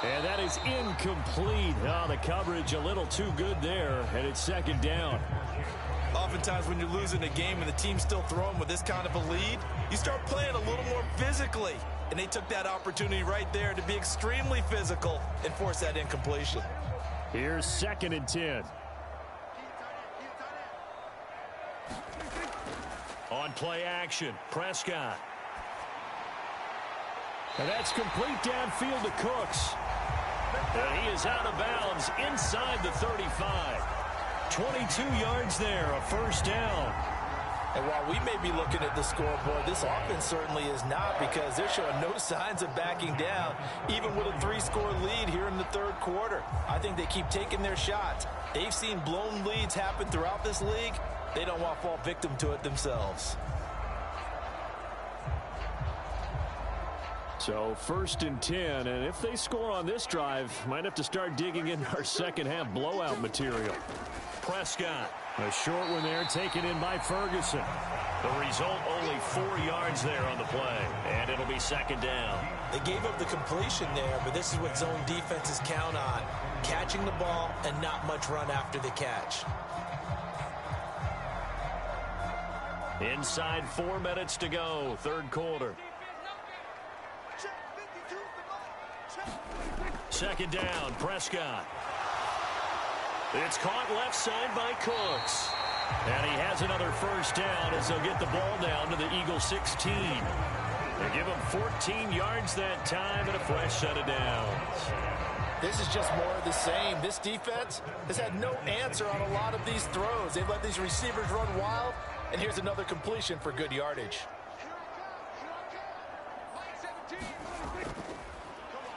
S5: And that is incomplete. Oh, the coverage a little too good there, and it's 2nd down.
S4: Oftentimes when you're losing a game and the team's still throwing with this kind of a lead, you start playing a little more physically. And they took that opportunity right there to be extremely physical and force that incompletion.
S5: Here's 2nd and 10.
S2: On play action, Prescott.
S5: And that's complete downfield to Cooks.
S2: And he is out of bounds inside the 35. 22 yards there, a 1st down.
S3: And while we may be looking at the scoreboard, this offense certainly is not, because they're showing no signs of backing down, even with a 3-score lead here in the 3rd quarter. I think they keep taking their shots. They've seen blown leads happen throughout this league. They don't want to fall victim to it themselves.
S5: So 1st and 10, and if they score on this drive, might have to start digging in our second-half blowout material.
S2: Prescott.
S5: A short one there taken in by Ferguson.
S2: The result, only 4 yards there on the play, and it'll be 2nd down.
S4: They gave up the completion there, but this is what zone defenses count on. Catching the ball and not much run after the catch.
S2: Inside 4 minutes to go, 3rd quarter. 2nd down, Prescott. It's caught left side by Cooks. And he has another 1st down as they'll get the ball down to the Eagles 16. They give him 14 yards that time and a fresh set of downs.
S3: This is just more of the same. This defense has had no answer on a lot of these throws. They've let these receivers run wild, and here's another completion for good yardage.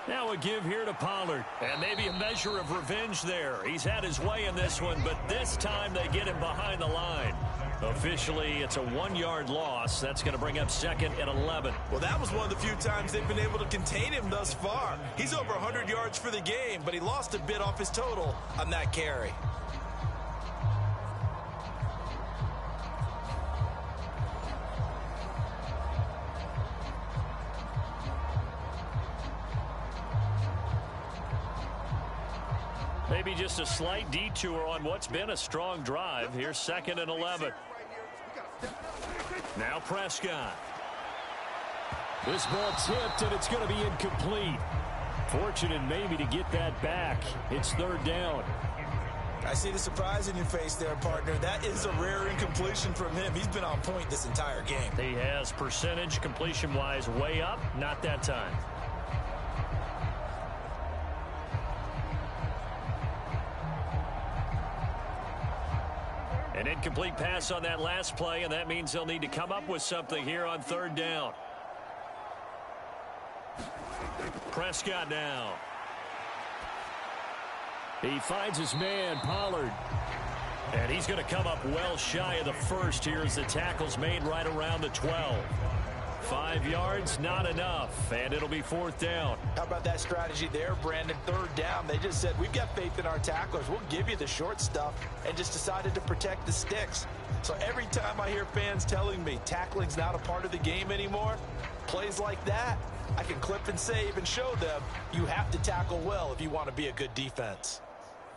S2: Now a give here to Pollard, and maybe a measure of revenge there. He's had his way in this one, but this time they get him behind the line. Officially, it's a 1-yard loss. That's going to bring up 2nd and 11.
S4: Well, that was one of the few times they've been able to contain him thus far. He's over 100 yards for the game, but he lost a bit off his total on that carry.
S2: Maybe just a slight detour on what's been a strong drive. Here's 2nd and 11. Now Prescott.
S5: This ball tipped, and it's going to be incomplete. Fortunate maybe to get that back. It's 3rd down.
S4: I see the surprise in your face there, partner. That is a rare incompletion from him. He's been on point this entire game.
S2: He has percentage completion-wise way up. Not that time. An incomplete pass on that last play, and that means they'll need to come up with something here on 3rd down. Prescott now.
S5: He finds his man, Pollard.
S2: And he's going to come up well shy of the first here as the tackle's made right around the 12. 5 yards, not enough, and it'll be 4th down.
S3: How about that strategy there, Brandon? 3rd down. They just said, we've got faith in our tacklers. We'll give you the short stuff, and just decided to protect the sticks. So every time I hear fans telling me tackling's not a part of the game anymore, plays like that, I can clip and save and show them you have to tackle well if you want to be a good defense.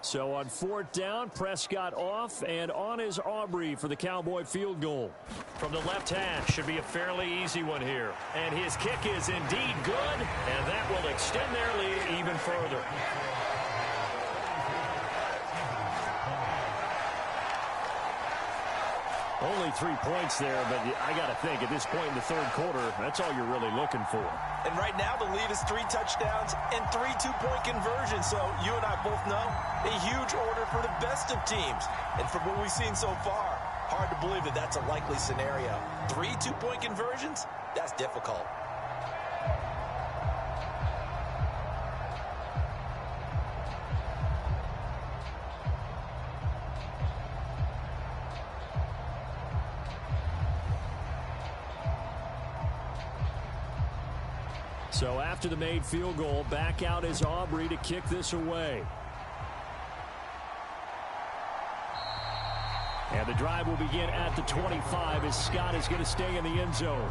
S5: So on 4th down, Prescott off, and on is Aubrey for the Cowboy field goal.
S2: From the left hash, should be a fairly easy one here. And his kick is indeed good, and that will extend their lead even further.
S5: Only 3 points there, but I got to think at this point in the 3rd quarter, that's all you're really looking for.
S4: And right now the lead is 3 touchdowns and 3 two-point conversions. So you and I both know a huge order for the best of teams. And from what we've seen so far, hard to believe that that's a likely scenario. 3 two-point conversions? That's difficult.
S5: So after the made field goal, back out is Aubrey to kick this away. And the drive will begin at the 25 as Scott is going to stay in the end zone.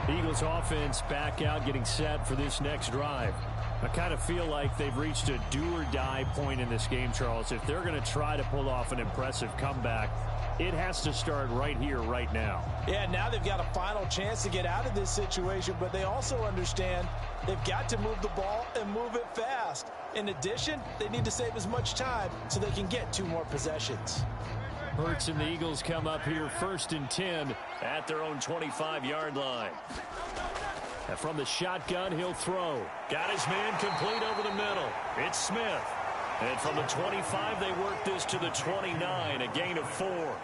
S5: Eagles offense back out, getting set for this next drive. I kind of feel like they've reached a do-or-die point in this game, Charles. If they're going to try to pull off an impressive comeback, it has to start right here, right now.
S3: Yeah, now they've got a final chance to get out of this situation, but they also understand they've got to move the ball and move it fast. In addition, they need to save as much time so they can get 2 more possessions.
S5: Hurts and the Eagles come up here 1st and 10
S2: at their own 25-yard line.
S5: And from the shotgun, he'll throw.
S2: Got his man complete over the middle. It's Smith. And from the 25, they work this to the 29, a gain of 4.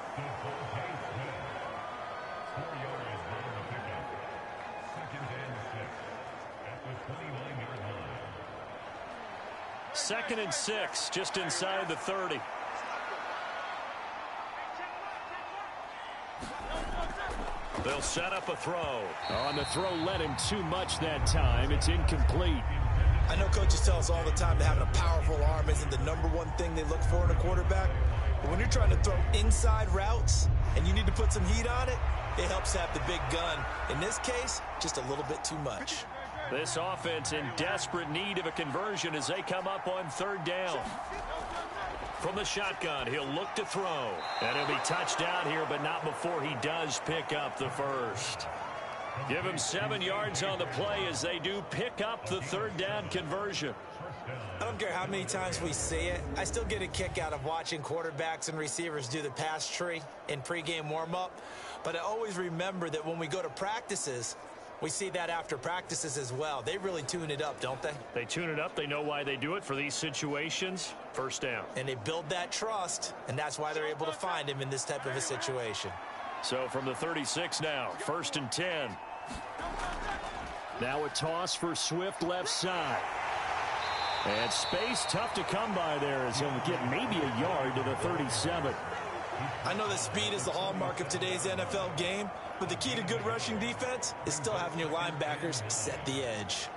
S2: Second and 6, just inside the 30. They'll set up a throw.
S5: On the throw, led him too much that time. It's incomplete.
S4: I know coaches tell us all the time that having a powerful arm isn't the #1 thing they look for in a quarterback. But when you're trying to throw inside routes and you need to put some heat on it, it helps have the big gun. In this case, just a little bit too much.
S2: This offense in desperate need of a conversion as they come up on 3rd down. From the shotgun, he'll look to throw. And he'll be touched down here, but not before he does pick up the first. Give him 7 yards on the play as they do pick up the 3rd down conversion.
S3: I don't care how many times we see it. I still get a kick out of watching quarterbacks and receivers do the pass tree in pregame warm-up. But I always remember that when we go to practices, we see that after practices as well. They really tune it up, don't they?
S2: They tune it up. They know why they do it for these situations. 1st down.
S3: And they build that trust, and that's why they're able to find him in this type of a situation.
S2: So from the 36 now, 1st and 10.
S5: Now a toss for Swift left side. And space tough to come by there as he'll get maybe a yard to the 37.
S4: I know that speed is the hallmark of today's NFL game, but the key to good rushing defense is still having your linebackers set the edge.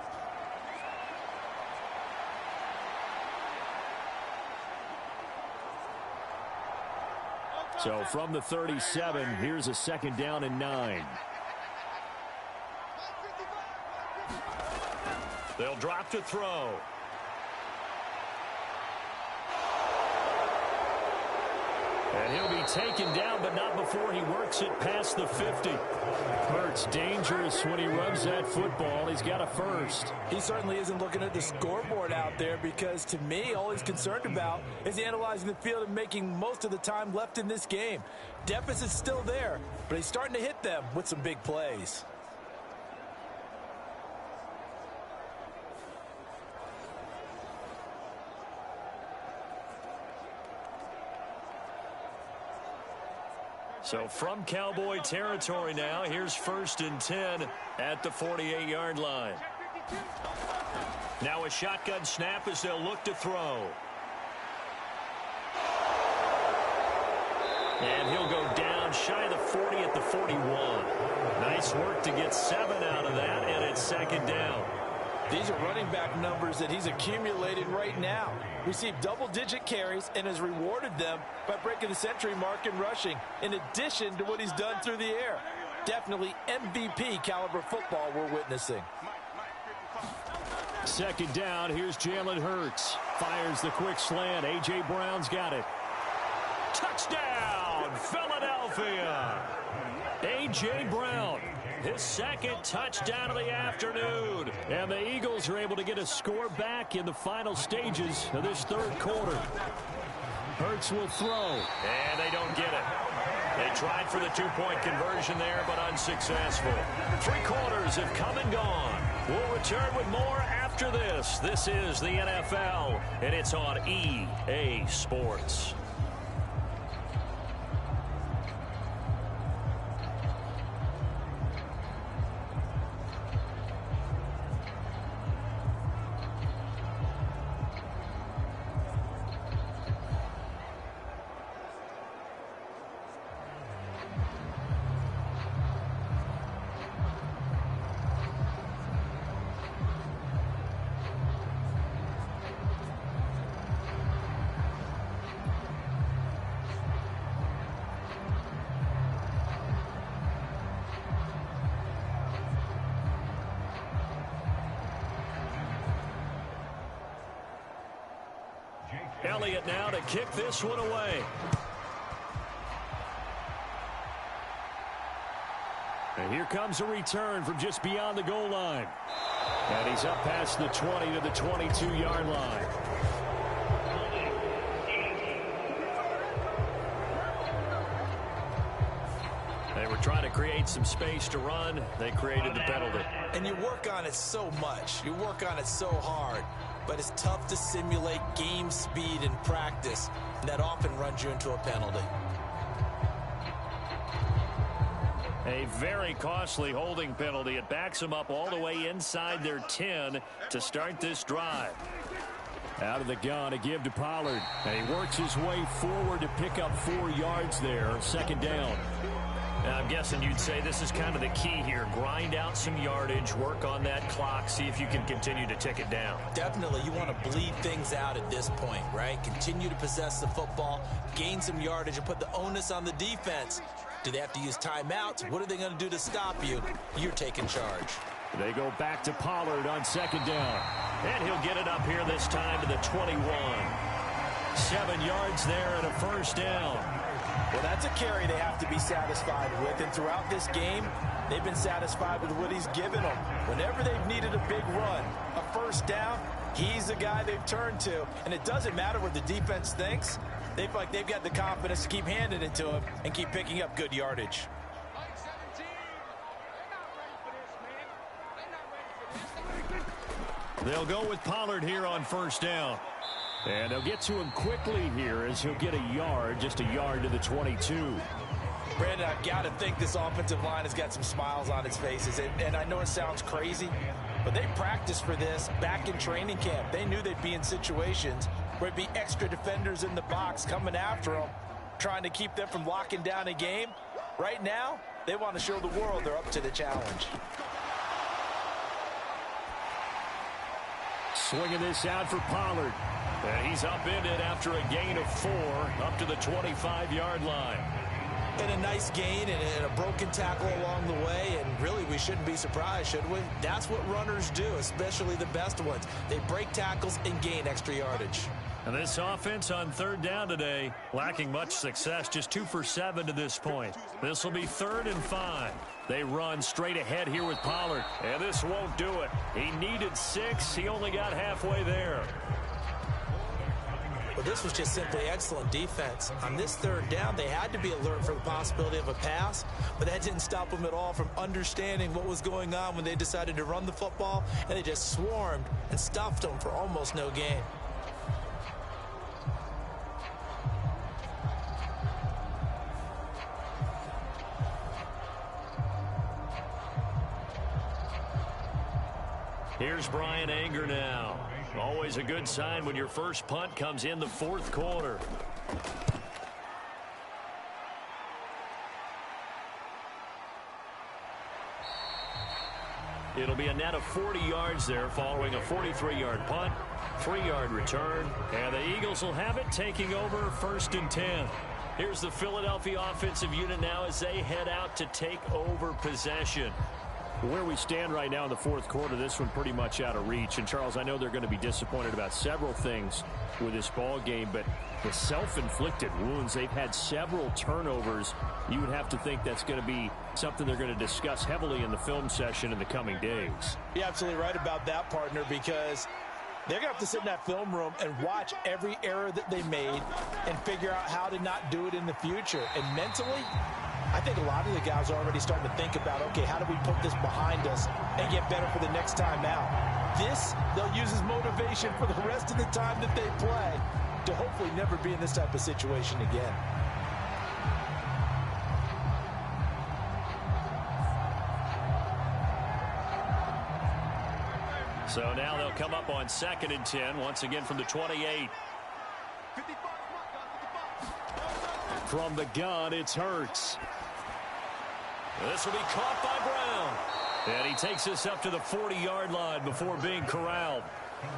S5: So from the 37, here's a 2nd down and 9. They'll drop to throw. And he'll be taken down, but not before he works it past the 50. Hurts dangerous when he runs that football. He's got a first.
S3: He certainly isn't looking at the scoreboard out there because, to me, all he's concerned about is analyzing the field and making most of the time left in this game. Deficit's still there, but he's starting to hit them with some big plays.
S5: So from Cowboy territory now, here's 1st and 10 at the 48-yard line. Now a shotgun snap as they'll look to throw. And he'll go down shy of the 40 at the 41. Nice work to get 7 out of that, and it's 2nd down.
S3: These are running back numbers that he's accumulated right now. Received double-digit carries and has rewarded them by breaking the century mark in rushing, in addition to what he's done through the air. Definitely MVP caliber football we're witnessing.
S5: 2nd down, here's Jalen Hurts. Fires the quick slant. A.J. Brown's got it. Touchdown, Philadelphia! A.J. Brown. His 2nd touchdown of the afternoon. And the Eagles are able to get a score back in the final stages of this 3rd quarter. Hurts will throw.
S2: And they don't get it. They tried for the 2-point conversion there, but unsuccessful. 3 quarters have come and gone. We'll return with more after this. This is the NFL, and it's on EA Sports. Elliott now to kick this one away.
S5: And here comes a return from just beyond the goal line. And he's up past the 20 to the 22-yard line. They were trying to create some space to run. They created the penalty.
S4: And you work on it so much. You work on it so hard. But it's tough to simulate game speed in practice. And that often runs you into a penalty.
S2: A very costly holding penalty. It backs them up all the way inside their 10 to start this drive.
S5: Out of the gun to give to Pollard. And he works his way forward to pick up 4 yards there. 2nd down.
S2: Now, I'm guessing you'd say this is kind of the key here. Grind out some yardage, work on that clock, see if you can continue to tick it down.
S4: Definitely, you want to bleed things out at this point, right? Continue to possess the football, gain some yardage, and put the onus on the defense. Do they have to use timeouts? What are they going to do to stop you? You're taking charge.
S5: They go back to Pollard on 2nd down.
S2: And he'll get it up here this time to the 21.
S5: 7 yards there and a 1st down.
S3: Well, that's a carry they have to be satisfied with. And throughout this game, they've been satisfied with what he's given them. Whenever they've needed a big run, a 1st down, he's the guy they've turned to. And it doesn't matter what the defense thinks. They feel like they've got the confidence to keep handing it to him and keep picking up good yardage.
S5: They'll go with Pollard here on 1st down. And they'll get to him quickly here as he'll get a yard, just a yard to the 22.
S3: Brandon, I've got to think this offensive line has got some smiles on its faces. And I know it sounds crazy, but they practiced for this back in training camp. They knew they'd be in situations where it'd be extra defenders in the box coming after them, trying to keep them from locking down a game. Right now, they want to show the world they're up to the challenge.
S2: Swinging this out for Pollard. And he's upended after a gain of 4 up to the 25-yard line.
S4: And a nice gain and a broken tackle along the way, and really we shouldn't be surprised, should we? That's what runners do, especially the best ones. They break tackles and gain extra yardage.
S2: And this offense on 3rd down today, lacking much success, just 2 for 7 to this point. This will be 3rd and 5. They run straight ahead here with Pollard, and this won't do it. He needed 6. He only got halfway there.
S4: Well, this was just simply excellent defense. On this 3rd down, they had to be alert for the possibility of a pass, but that didn't stop them at all from understanding what was going on when they decided to run the football, and they just swarmed and stuffed them for almost no gain.
S2: Here's Brian Anger now. Always a good sign when your first punt comes in the 4th quarter. It'll be a net of 40 yards there following a 43-yard punt, 3-yard return, and the Eagles will have it taking over 1st and 10. Here's the Philadelphia offensive unit now as they head out to take over possession. Where we stand right now in the 4th quarter, this one pretty much out of reach. And, Charles, I know they're going to be disappointed about several things with this ball game, but the self-inflicted wounds, they've had several turnovers. You would have to think that's going to be something they're going to discuss heavily in the film session in the coming days.
S3: You're absolutely right about that, partner, because they're going to have to sit in that film room and watch every error that they made and figure out how to not do it in the future. And mentally, I think a lot of the guys are already starting to think about, okay, how do we put this behind us and get better for the next time out? This, they'll use as motivation for the rest of the time that they play to hopefully never be in this type of situation again.
S2: So now they'll come up on 2nd and 10, once again from the 28. From the gun, it's Hurts. This will be caught by Brown. And he takes us up to the 40-yard line before being corralled.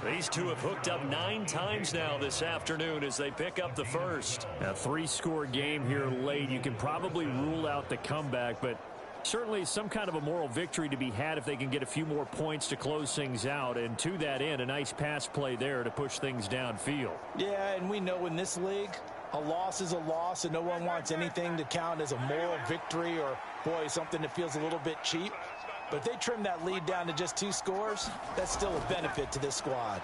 S2: These two have hooked up 9 times now this afternoon as they pick up the first. A 3-score game here late. You can probably rule out the comeback, but certainly some kind of a moral victory to be had if they can get a few more points to close things out. And to that end, a nice pass play there to push things downfield.
S3: Yeah, and we know in this league, a loss is a loss, and no one wants anything to count as a moral victory or, boy, something that feels a little bit cheap. But if they trim that lead down to just 2 scores, that's still a benefit to this squad.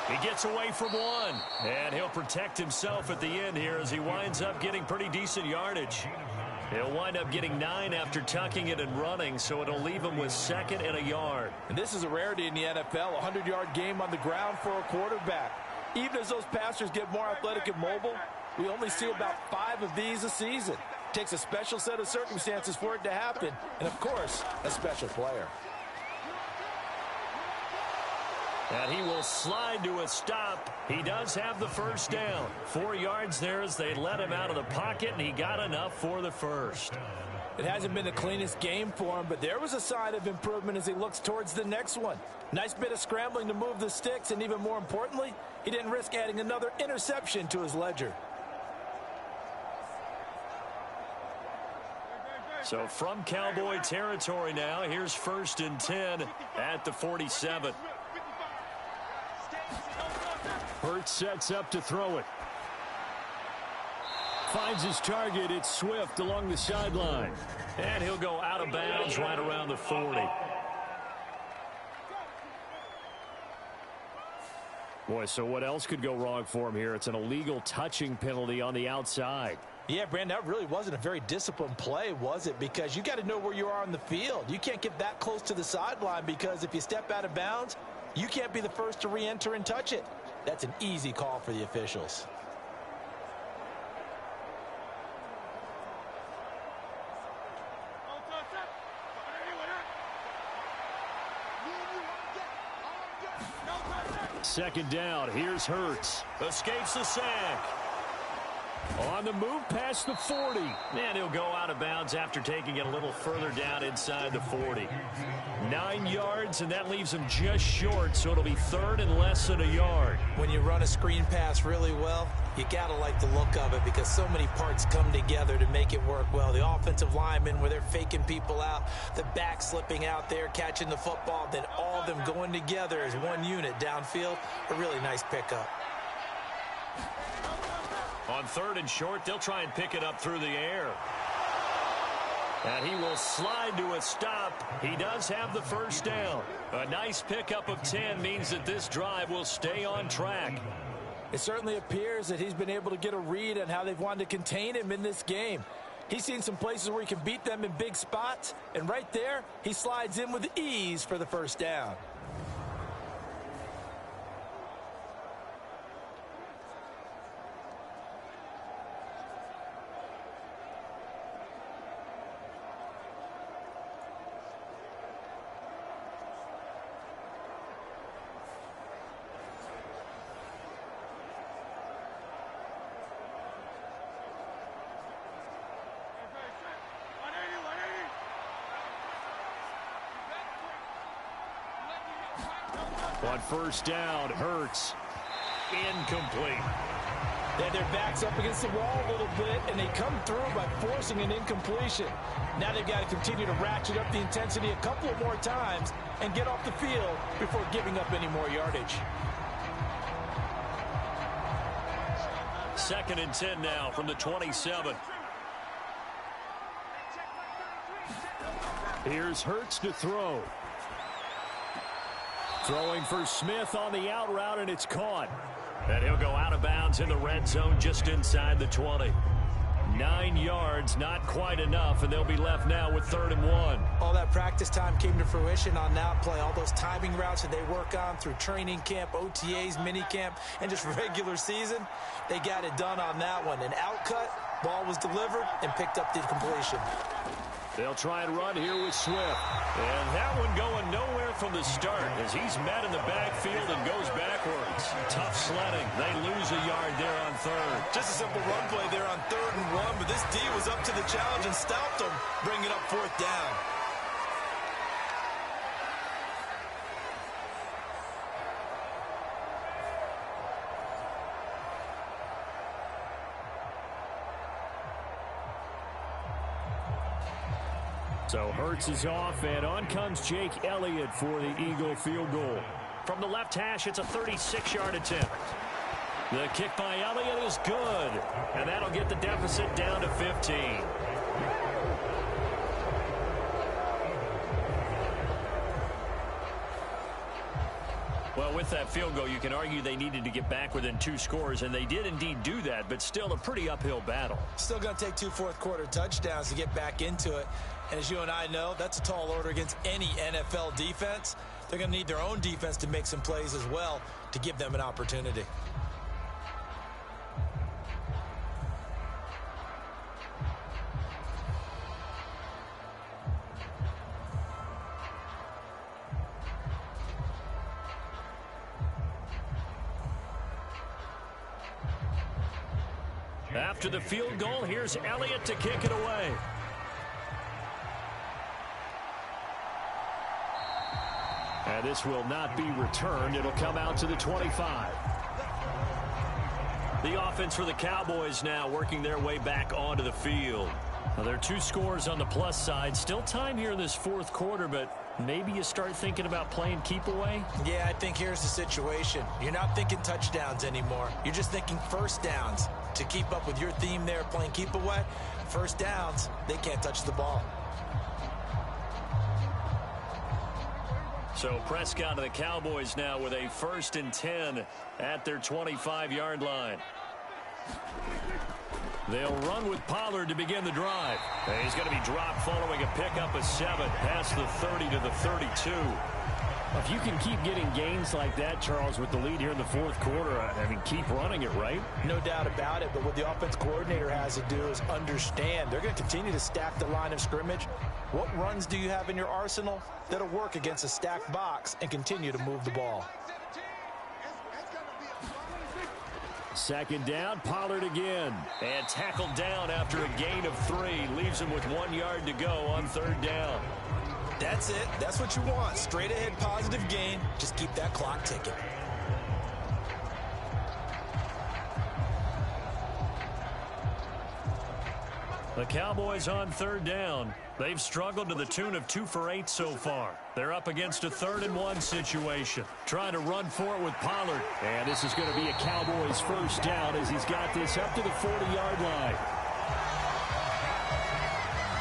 S2: He gets away from 1, and he'll protect himself at the end here as he winds up getting pretty decent yardage. He'll wind up getting 9 after tucking it and running, so it'll leave him with 2nd and a yard.
S3: And this is a rarity in the NFL, a 100-yard game on the ground for a quarterback. Even as those passers get more athletic and mobile, we only see about 5 of these a season. It takes a special set of circumstances for it to happen, and, of course, a special player.
S2: And he will slide to a stop. He does have the first down. 4 yards there as they let him out of the pocket, and he got enough for the first.
S3: It hasn't been the cleanest game for him, but there was a sign of improvement as he looks towards the next one. Nice bit of scrambling to move the sticks, and even more importantly, he didn't risk adding another interception to his ledger.
S2: So from Cowboy territory now, here's 1st and 10 at the 47.
S5: Hurts sets up to throw it. Finds his target. It's Swift along the sideline.
S2: And he'll go out of bounds right around the 40.
S5: Boy, so what else could go wrong for him here? It's an illegal touching penalty on the outside.
S3: Yeah, Brandon, that really wasn't a very disciplined play, was it? Because you got to know where you are on the field. You can't get that close to the sideline because if you step out of bounds, you can't be the first to re-enter and touch it. That's an easy call for the officials.
S5: second down. Here's Hurts. Escapes the sack. On the move past the 40.
S2: And he'll go out of bounds after taking it a little further down inside the 40.
S5: 9 yards, and that leaves him just short, so it'll be third and less than a yard.
S4: When you run a screen pass really well, you got to like the look of it because so many parts come together to make it work well. The offensive linemen, where they're faking people out, the back slipping out there, catching the football, then all of them going together as one unit downfield. A really nice pickup.
S2: On third and short, they'll try and pick it up through the air. And he will slide to a stop. He does have the first down. A nice pickup of 10 means that this drive will stay on track.
S3: It certainly appears that he's been able to get a read on how they've wanted to contain him in this game. He's seen some places where he can beat them in big spots, and right there, he slides in with ease for the first down.
S5: On first down, Hurts. Incomplete.
S3: They had their backs up against the wall a little bit, and they come through by forcing an incompletion. Now they've got to continue to ratchet up the intensity a couple of more times and get off the field before giving up any more yardage.
S2: Second and 10 now from the 27.
S5: Here's Hurts to throw. Throwing for Smith on the out route, and it's caught.
S2: And he'll go out of bounds in the red zone just inside the 20.
S5: 9 yards, not quite enough, and they'll be left now with 3rd and 1.
S4: All that practice time came to fruition on that play. All those timing routes that they work on through training camp, OTAs, minicamp, and just regular season, they got it done on that one. An outcut, ball was delivered, and picked up the completion.
S5: They'll try and run here with Swift.
S2: And that one going nowhere from the start as he's met in the backfield and goes backwards. Tough sledding. They lose a yard there on third.
S4: Just a simple run play there on 3rd and 1, but this D was up to the challenge and stopped them, bringing up 4th down.
S5: So Hurts is off, and on comes Jake Elliott for the Eagle field goal.
S2: From the left hash, it's a 36-yard attempt. The kick by Elliott is good, and that'll get the deficit down to 15. Well, with that field goal, you can argue they needed to get back within 2 scores, and they did indeed do that, but still a pretty uphill battle.
S4: Still going to take 2 fourth-quarter touchdowns to get back into it. And as you and I know, that's a tall order against any NFL defense. They're going to need their own defense to make some plays as well to give them an opportunity.
S2: After the field goal, here's Elliott to kick it away.
S5: And this will not be returned. It'll come out to the 25.
S2: The offense for the Cowboys now working their way back onto the field.
S5: Now, there are 2 scores on the plus side. Still time here in this 4th quarter, but maybe you start thinking about playing keep away?
S4: Yeah, I think here's the situation. You're not thinking touchdowns anymore. You're just thinking first downs. To keep up with your theme there, playing keep away, first downs, they can't touch the ball.
S2: So Prescott and the Cowboys now with a 1st and 10 at their 25-yard line.
S5: They'll run with Pollard to begin the drive.
S2: And he's going to be dropped following a pickup of 7 past the 30 to the 32.
S5: If you can keep getting gains like that, Charles, with the lead here in the 4th quarter, I mean, keep running it, right?
S3: No doubt about it, but what the offense coordinator has to do is understand. They're going to continue to stack the line of scrimmage. What runs do you have in your arsenal that'll work against a stacked box and continue to move the ball?
S5: Second down, Pollard again.
S2: And tackled down after a gain of 3. Leaves him with 1 yard to go on third down.
S4: That's it. That's what you want. Straight ahead positive gain. Just keep that clock ticking.
S2: The Cowboys on third down. They've struggled to the tune of 2 for 8 so far. They're up against a 3rd and 1 situation. Trying to run for it with Pollard.
S5: And this is going to be a Cowboys first down as he's got this up to the 40-yard line.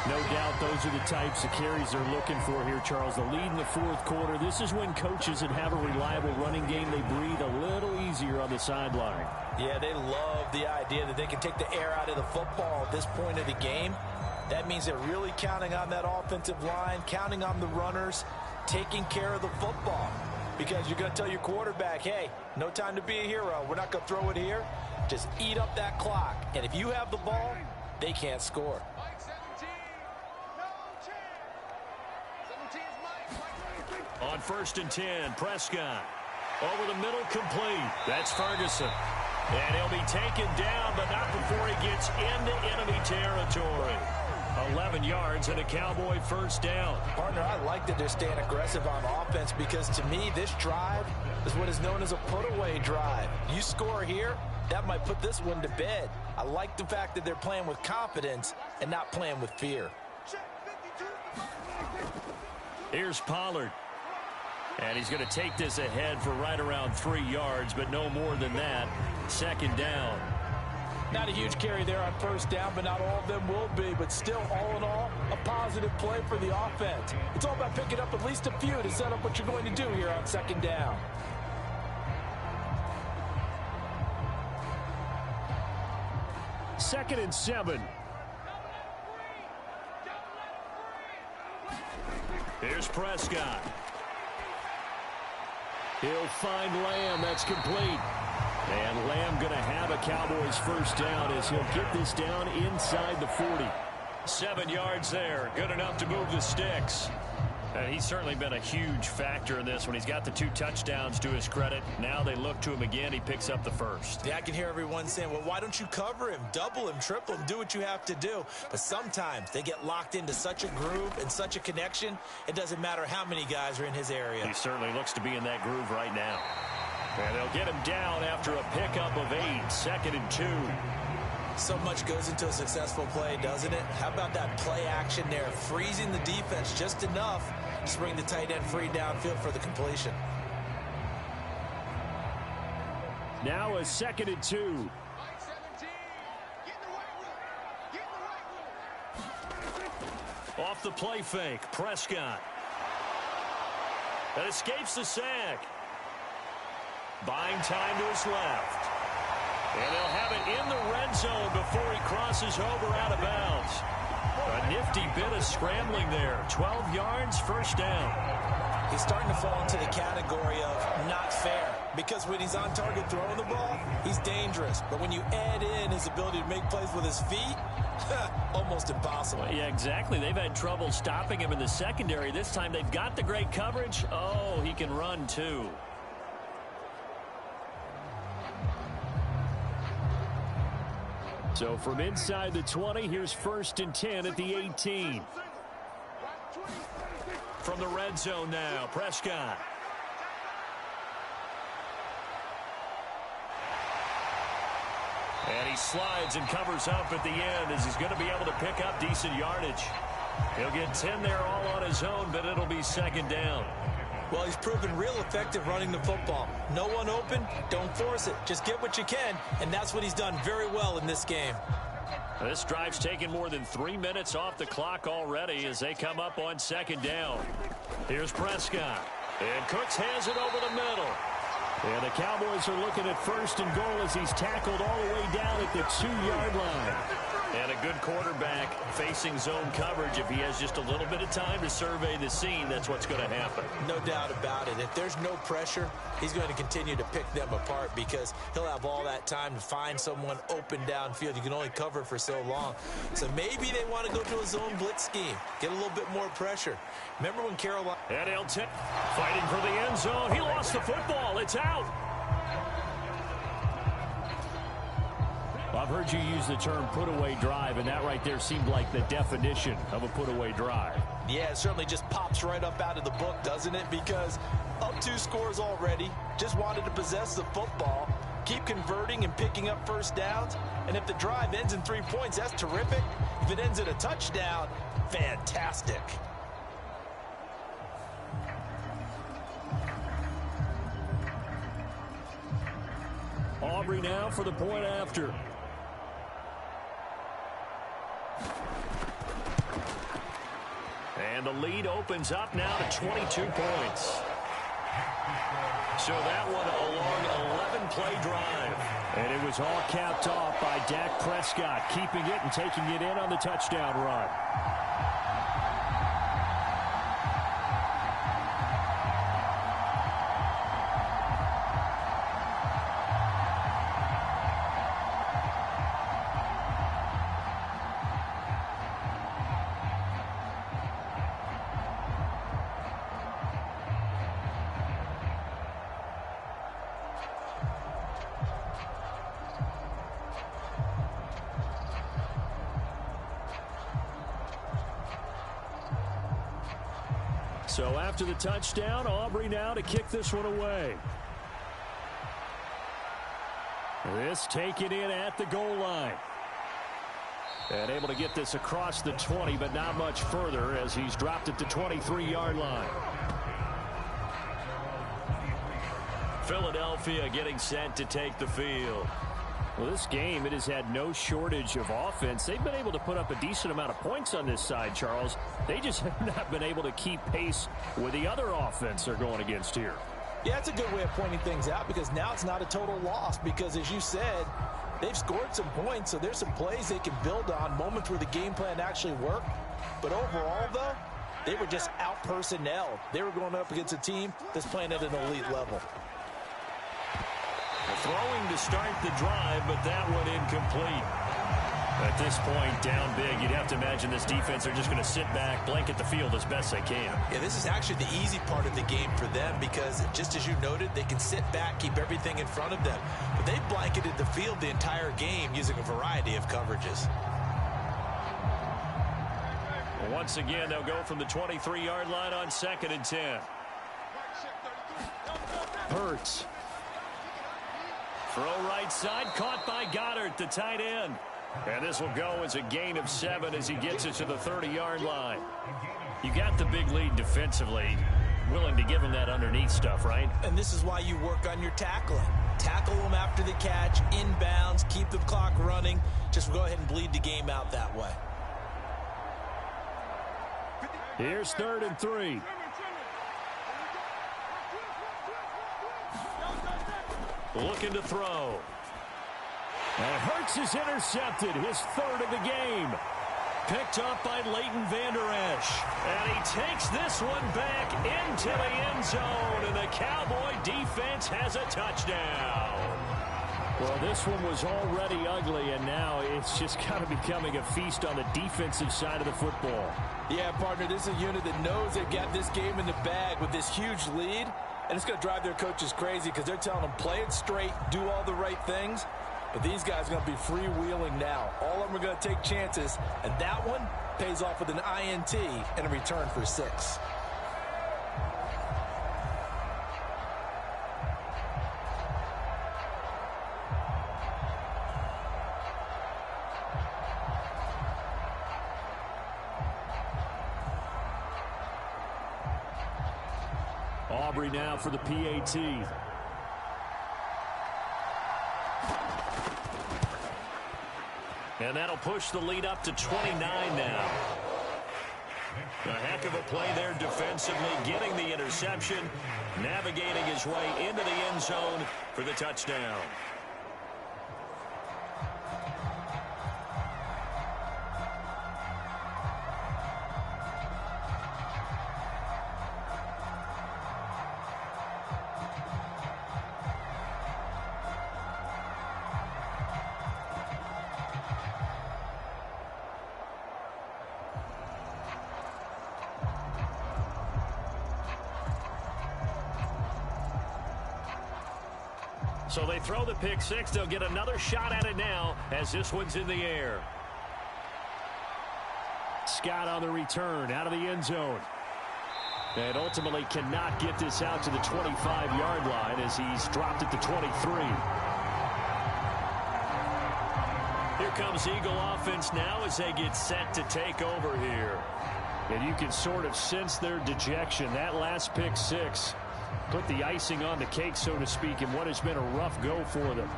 S5: No doubt those are the types of carries they're looking for here, Charles. The lead in the fourth quarter. This is when coaches that have a reliable running game, they breathe a little easier on the sideline.
S3: Yeah, they love the idea that they can take the air out of the football at this point of the game. That means they're really counting on that offensive line, counting on the runners, taking care of the football. Because you're going to tell your quarterback, hey, no time to be a hero. We're not going to throw it here. Just eat up that clock. And if you have the ball, they can't score.
S2: On 1st and 10, Prescott. Over the middle, complete. That's Ferguson. And he'll be taken down, but not before he gets into enemy territory. 11 yards and a Cowboy first down.
S3: Partner, I like that they're staying aggressive on offense because to me, this drive is what is known as a put-away drive. You score here, that might put this one to bed. I like the fact that they're playing with confidence and not playing with fear.
S2: Here's Pollard. And he's going to take this ahead for right around 3 yards, but no more than that. Second down.
S3: Not a huge carry there on first down, but not all of them will be. But still, all in all, a positive play for the offense. It's all about picking up at least a few to set up what you're going to do here on second down.
S5: Second and 7.
S2: Here's Prescott.
S5: He'll find Lamb. That's complete. And Lamb going to have a Cowboys first down as he'll get this down inside the 40.
S2: 7 yards there. Good enough to move the sticks. And he's certainly been a huge factor in this when he's got the 2 touchdowns to his credit. Now they look to him again. He picks up the first.
S4: Yeah, I can hear everyone saying, well, why don't you cover him, double him, triple him, do what you have to do. But sometimes they get locked into such a groove and such a connection, it doesn't matter how many guys are in his area.
S2: He certainly looks to be in that groove right now. And they'll get him down after a pickup of 8. 2nd and 2.
S4: So much goes into a successful play, doesn't it? How about that play action there? Freezing the defense just enough to bring the tight end free downfield for the completion.
S5: Now a 2nd and 2.
S2: Off the play fake, Prescott. That escapes the sack. Buying time to his left. And they'll have it in the red zone before he crosses over out of bounds. A nifty bit of scrambling there. 12 yards, first down.
S4: He's starting to fall into the category of not fair. Because when he's on target throwing the ball, he's dangerous. But when you add in his ability to make plays with his feet, almost impossible.
S2: Well, yeah, exactly. They've had trouble stopping him in the secondary. This time they've got the great coverage. Oh, he can run too.
S5: So from inside the 20, here's 1st and 10 at the 18.
S2: From the red zone now, Prescott. And he slides and covers up at the end as he's going to be able to pick up decent yardage. He'll get 10 there all on his own, but it'll be second down.
S4: Well, he's proven real effective running the football. No one open, don't force it. Just get what you can, and that's what he's done very well in this game.
S2: This drive's taken more than 3 minutes off the clock already as they come up on second down. Here's Prescott. And Cooks has it over the middle.
S5: And the Cowboys are looking at 1st and goal as he's tackled all the way down at the 2-yard line.
S2: And a good quarterback facing zone coverage. If he has just a little bit of time to survey the scene, that's what's going to happen.
S4: No doubt about it. If there's no pressure, he's going to continue to pick them apart because he'll have all that time to find someone open downfield. You can only cover for so long. So maybe they want to go to a zone blitz scheme, get a little bit more pressure. Remember when Carolina...
S2: And Elton fighting for the end zone. He lost the football. It's out.
S5: heard you use the term put-away drive, and that right there seemed like the definition of a put-away drive.
S4: Yeah, it certainly just pops right up out of the book, doesn't it? Because up 2 scores already, just wanted to possess the football, keep converting and picking up first downs, and if the drive ends in 3 points, that's terrific. If it ends in a touchdown, fantastic.
S5: Aubrey now for the point after. And the lead opens up now to 22 points. So that one a long 11-play drive. And it was all capped off by Dak Prescott, keeping it and taking it in on the touchdown run. So after the touchdown, Aubrey now to kick this one away. This taken in at the goal line. And able to get this across the 20, but not much further as he's dropped it to 23-yard line.
S2: Philadelphia getting set to take the field.
S5: Well, this game, it has had no shortage of offense. They've been able to put up a decent amount of points on this side, Charles. They just have not been able to keep pace with the other offense they're going against here.
S4: Yeah, it's a good way of pointing things out because now it's not a total loss because, as you said, they've scored some points, so there's some plays they can build on, moments where the game plan actually worked. But overall, though, they were just out-personnel. They were going up against a team that's playing at an elite level.
S2: Throwing to start the drive, but that one incomplete. At this point, down big, you'd have to imagine this defense are just going to sit back, blanket the field as best they can.
S4: Yeah, this is actually the easy part of the game for them because, just as you noted, they can sit back, keep everything in front of them. But they've blanketed the field the entire game using a variety of coverages.
S2: Well, once again, they'll go from the 23-yard line on 2nd and 10.
S5: Hurts.
S2: Throw right side, caught by Goddard, the tight end. And this will go as a gain of 7 as he gets it to the 30-yard line. You got the big lead defensively. Willing to give him that underneath stuff, right?
S4: And this is why you work on your tackling. Tackle them after the catch, inbounds, keep the clock running. Just go ahead and bleed the game out that way.
S5: Here's 3rd and 3.
S2: Looking to throw.
S5: And Hurts is intercepted, his 3rd of the game.
S2: Picked up by Leighton Vander Esch. And he takes this one back into the end zone. And the Cowboy defense has a touchdown.
S5: Well, this one was already ugly, and now it's just kind of becoming a feast on the defensive side of the football.
S4: Yeah, partner, this is a unit that knows they've got this game in the bag with this huge lead. And it's going to drive their coaches crazy because they're telling them play it straight, do all the right things. But these guys are going to be freewheeling now. All of them are going to take chances. And that one pays off with an INT and a return for 6.
S5: Aubrey now for the PAT.
S2: And that'll push the lead up to 29 now. A heck of a play there defensively, getting the interception, navigating his way into the end zone for the touchdown. So they throw the pick six. They'll get another shot at it now as this one's in the air. Scott on the return out of the end zone. And ultimately cannot get this out to the 25-yard line as he's dropped at the 23. Here comes Eagle offense now as they get set to take over here. And you can sort of sense their dejection. That last pick six put the icing on the cake, so to speak, in what has been a rough go for them.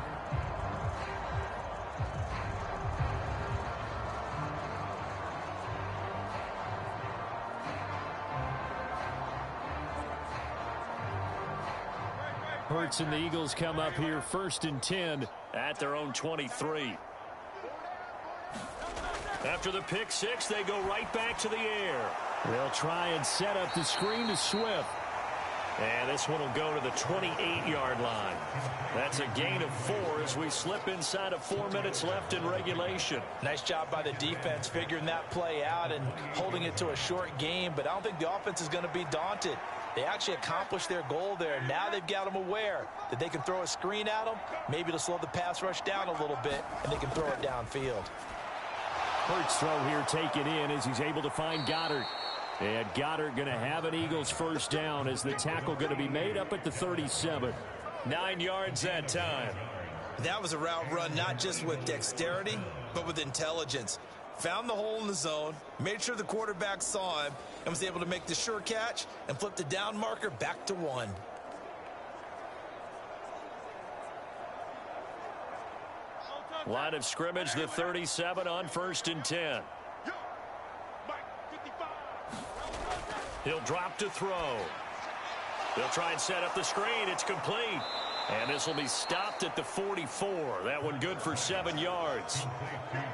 S2: Hurts and the Eagles come up here 1st and 10 at their own 23. After the pick six, they go right back to the air. They'll try and set up the screen to Swift. And this one will go to the 28-yard line. That's a gain of 4 as we slip inside of 4 minutes left in regulation.
S3: Nice job by the defense figuring that play out and holding it to a short game, but I don't think the offense is going to be daunted. They actually accomplished their goal there. Now they've got them aware that they can throw a screen at them, maybe to slow the pass rush down a little bit, and they can throw it downfield.
S2: Hurts throw here taken in as he's able to find Goddard. And Goddard going to have an Eagles first down as the tackle going to be made up at the 37. 9 yards that time.
S4: That was a route run not just with dexterity, but with intelligence. Found the hole in the zone, made sure the quarterback saw him, and was able to make the sure catch and flip the down marker back to 1.
S2: Line of scrimmage, the 37 on 1st and 10. He'll drop to throw. They'll try and set up the screen. It's complete. And this will be stopped at the 44. That one good for 7 yards.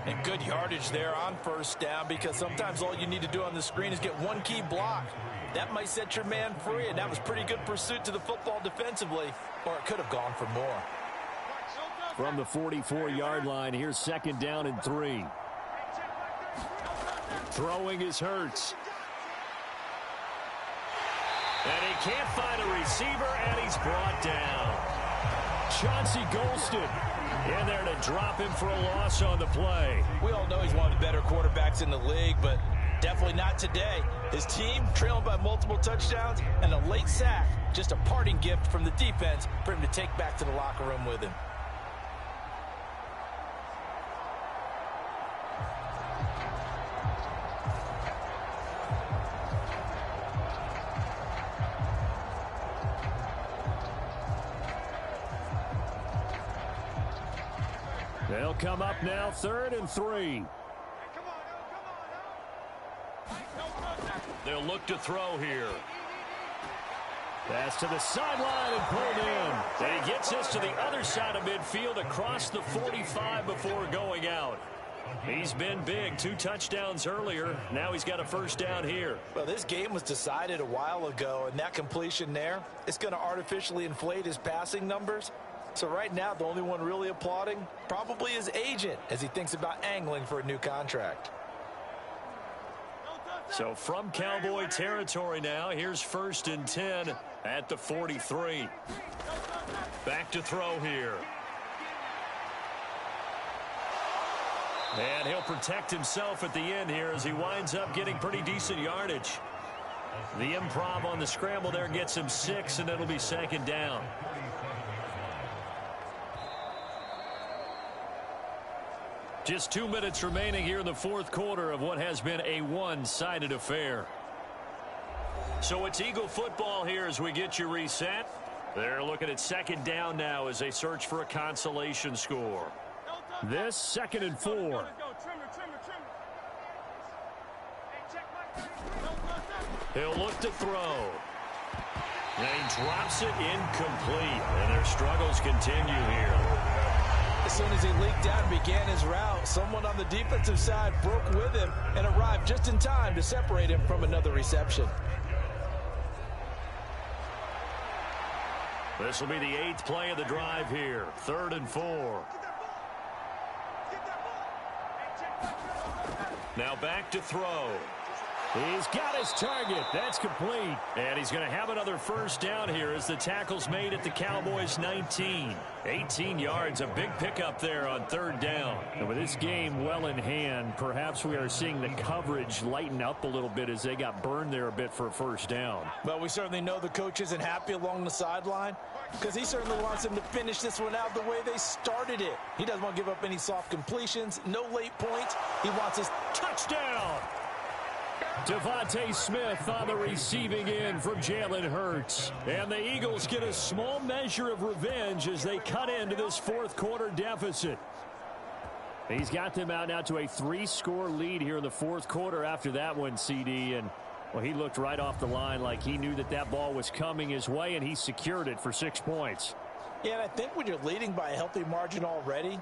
S3: And good yardage there on first down, because sometimes all you need to do on the screen is get one key block. That might set your man free, and that was pretty good pursuit to the football defensively, or it could have gone for more.
S2: From the 44-yard line, here's 2nd down and 3. Throwing is Hurts. And he can't find a receiver, and he's brought down. Chauncey Golston in there to drop him for a loss on the play.
S3: We all know he's one of the better quarterbacks in the league, but definitely not today. His team trailing by multiple touchdowns, and a late sack, just a parting gift from the defense for him to take back to the locker room with him.
S2: They'll come up now 3rd and 3. They'll look to throw here. Pass to the sideline and pulled in. And he gets this to the other side of midfield across the 45 before going out. He's been big. 2 touchdowns earlier. Now he's got a first down here.
S3: Well, this game was decided a while ago, and that completion there, it's going to artificially inflate his passing numbers. So right now, the only one really applauding probably his agent as he thinks about angling for a new contract.
S2: So from Cowboy territory now, here's 1st and 10 at the 43. Back to throw here. And he'll protect himself at the end here as he winds up getting pretty decent yardage. The improv on the scramble there gets him 6, and it'll be 2nd down. Just 2 minutes remaining here in the 4th quarter of what has been a one-sided affair. So it's Eagle football here as we get you reset. They're looking at 2nd down now as they search for a consolation score. This 2nd and 4. He'll look to throw. And he drops it incomplete. And their struggles continue here.
S3: As soon as he leaked out and began his route, someone on the defensive side broke with him and arrived just in time to separate him from another reception.
S2: This will be the 8th play of the drive here. 3rd and 4. Now back to throw.
S5: He's got his target. That's complete. And he's going to have another first down here as the tackle's made at the Cowboys 19. 18 yards, a big pickup there on third down. And with this game well in hand, perhaps we are seeing the coverage lighten up a little bit as they got burned there a bit for a first down.
S3: Well, we certainly know the coach isn't happy along the sideline because he certainly wants them to finish this one out the way they started it. He doesn't want to give up any soft completions, no late points. He wants his touchdown.
S5: Devontae Smith on the receiving end from Jalen Hurts. And the Eagles get a small measure of revenge as they cut into this fourth quarter deficit. He's got them out now to a 3-score lead here in the fourth quarter after that one, CD. And, well, he looked right off the line like he knew that that ball was coming his way, and he secured it for 6 points.
S3: Yeah, and I think when you're leading by a healthy margin already,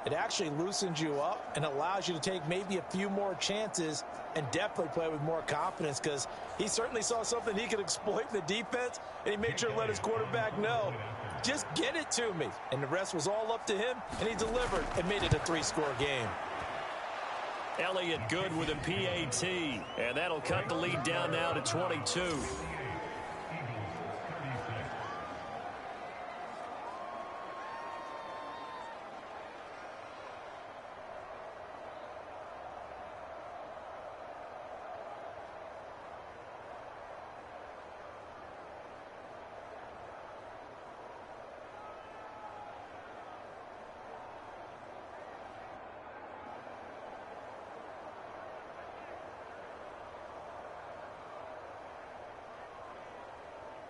S3: it actually loosens you up and allows you to take maybe a few more chances and definitely play with more confidence because he certainly saw something he could exploit in the defense, and he made sure to let his quarterback know, just get it to me. And the rest was all up to him, and he delivered and made it a 3-score game.
S5: Elliott good with a PAT, and that'll cut the lead down now to 22.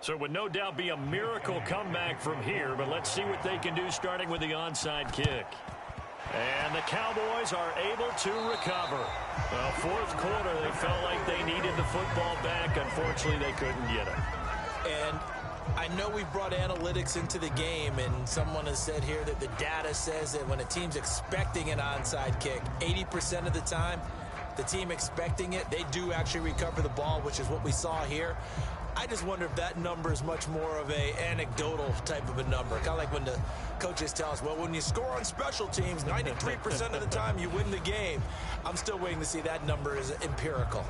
S5: So it would no doubt be a miracle comeback from here, but let's see what they can do starting with the onside kick. And the Cowboys are able to recover. Well, fourth quarter, they felt like they needed the football back. Unfortunately, they couldn't get it.
S3: And I know we've brought analytics into the game, and someone has said here that the data says that when a team's expecting an onside kick, 80% of the time, the team expecting it, they do actually recover the ball, which is what we saw here. I just wonder if that number is much more of a anecdotal type of a number. Kind of like when the coaches tell us, well, when you score on special teams, 93% of the time you win the game. I'm still waiting to see that number is empirical.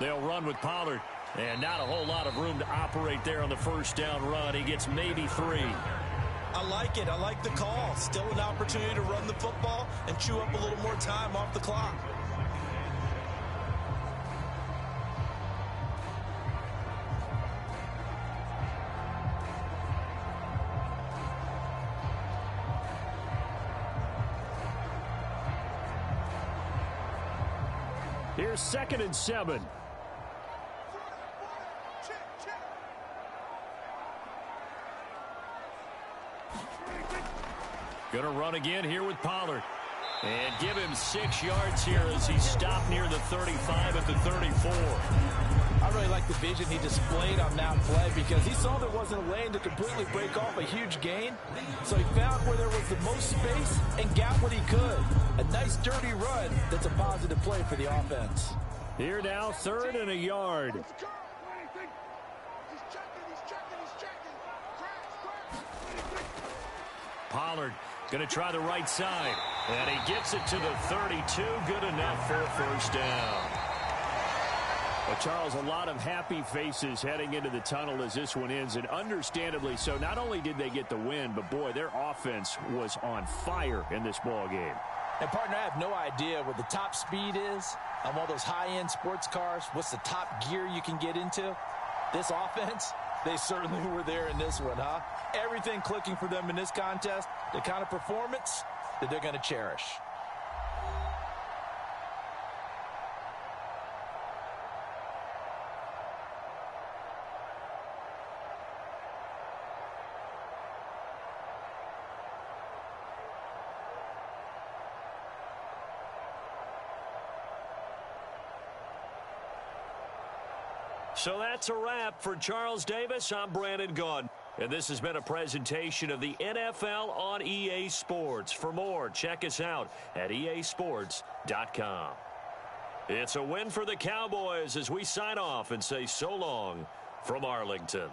S5: They'll run with Pollard. And not a whole lot of room to operate there on the first down run. He gets maybe 3.
S3: I like it. I like the call. Still an opportunity to run the football and chew up a little more time off the clock.
S5: Here's 2nd and 7. Going to run again here with Pollard. And give him 6 yards here as he stopped near the 35 at the 34.
S3: I really like the vision he displayed on that play because he saw there wasn't a lane to completely break off a huge gain. So he found where there was the most space and got what he could. A nice dirty run that's a positive play for the offense.
S5: Here now, 3rd and a yard. Pollard going to try the right side. And he gets it to the 32. Good enough for a first down. Well, Charles, a lot of happy faces heading into the tunnel as this one ends, and understandably so. Not only did they get the win, but, boy, their offense was on fire in this ball game.
S3: And, partner, I have no idea what the top speed is on all those high-end sports cars. What's the top gear you can get into? This offense, they certainly were there in this one, huh? Everything clicking for them in this contest, the kind of performance that they're going to cherish.
S5: So that's a wrap for Charles Davis. I'm Brandon Gaudin.
S2: And this has been a presentation of the NFL on EA Sports. For more, check us out at easports.com. It's a win for the Cowboys as we sign off and say so long from Arlington.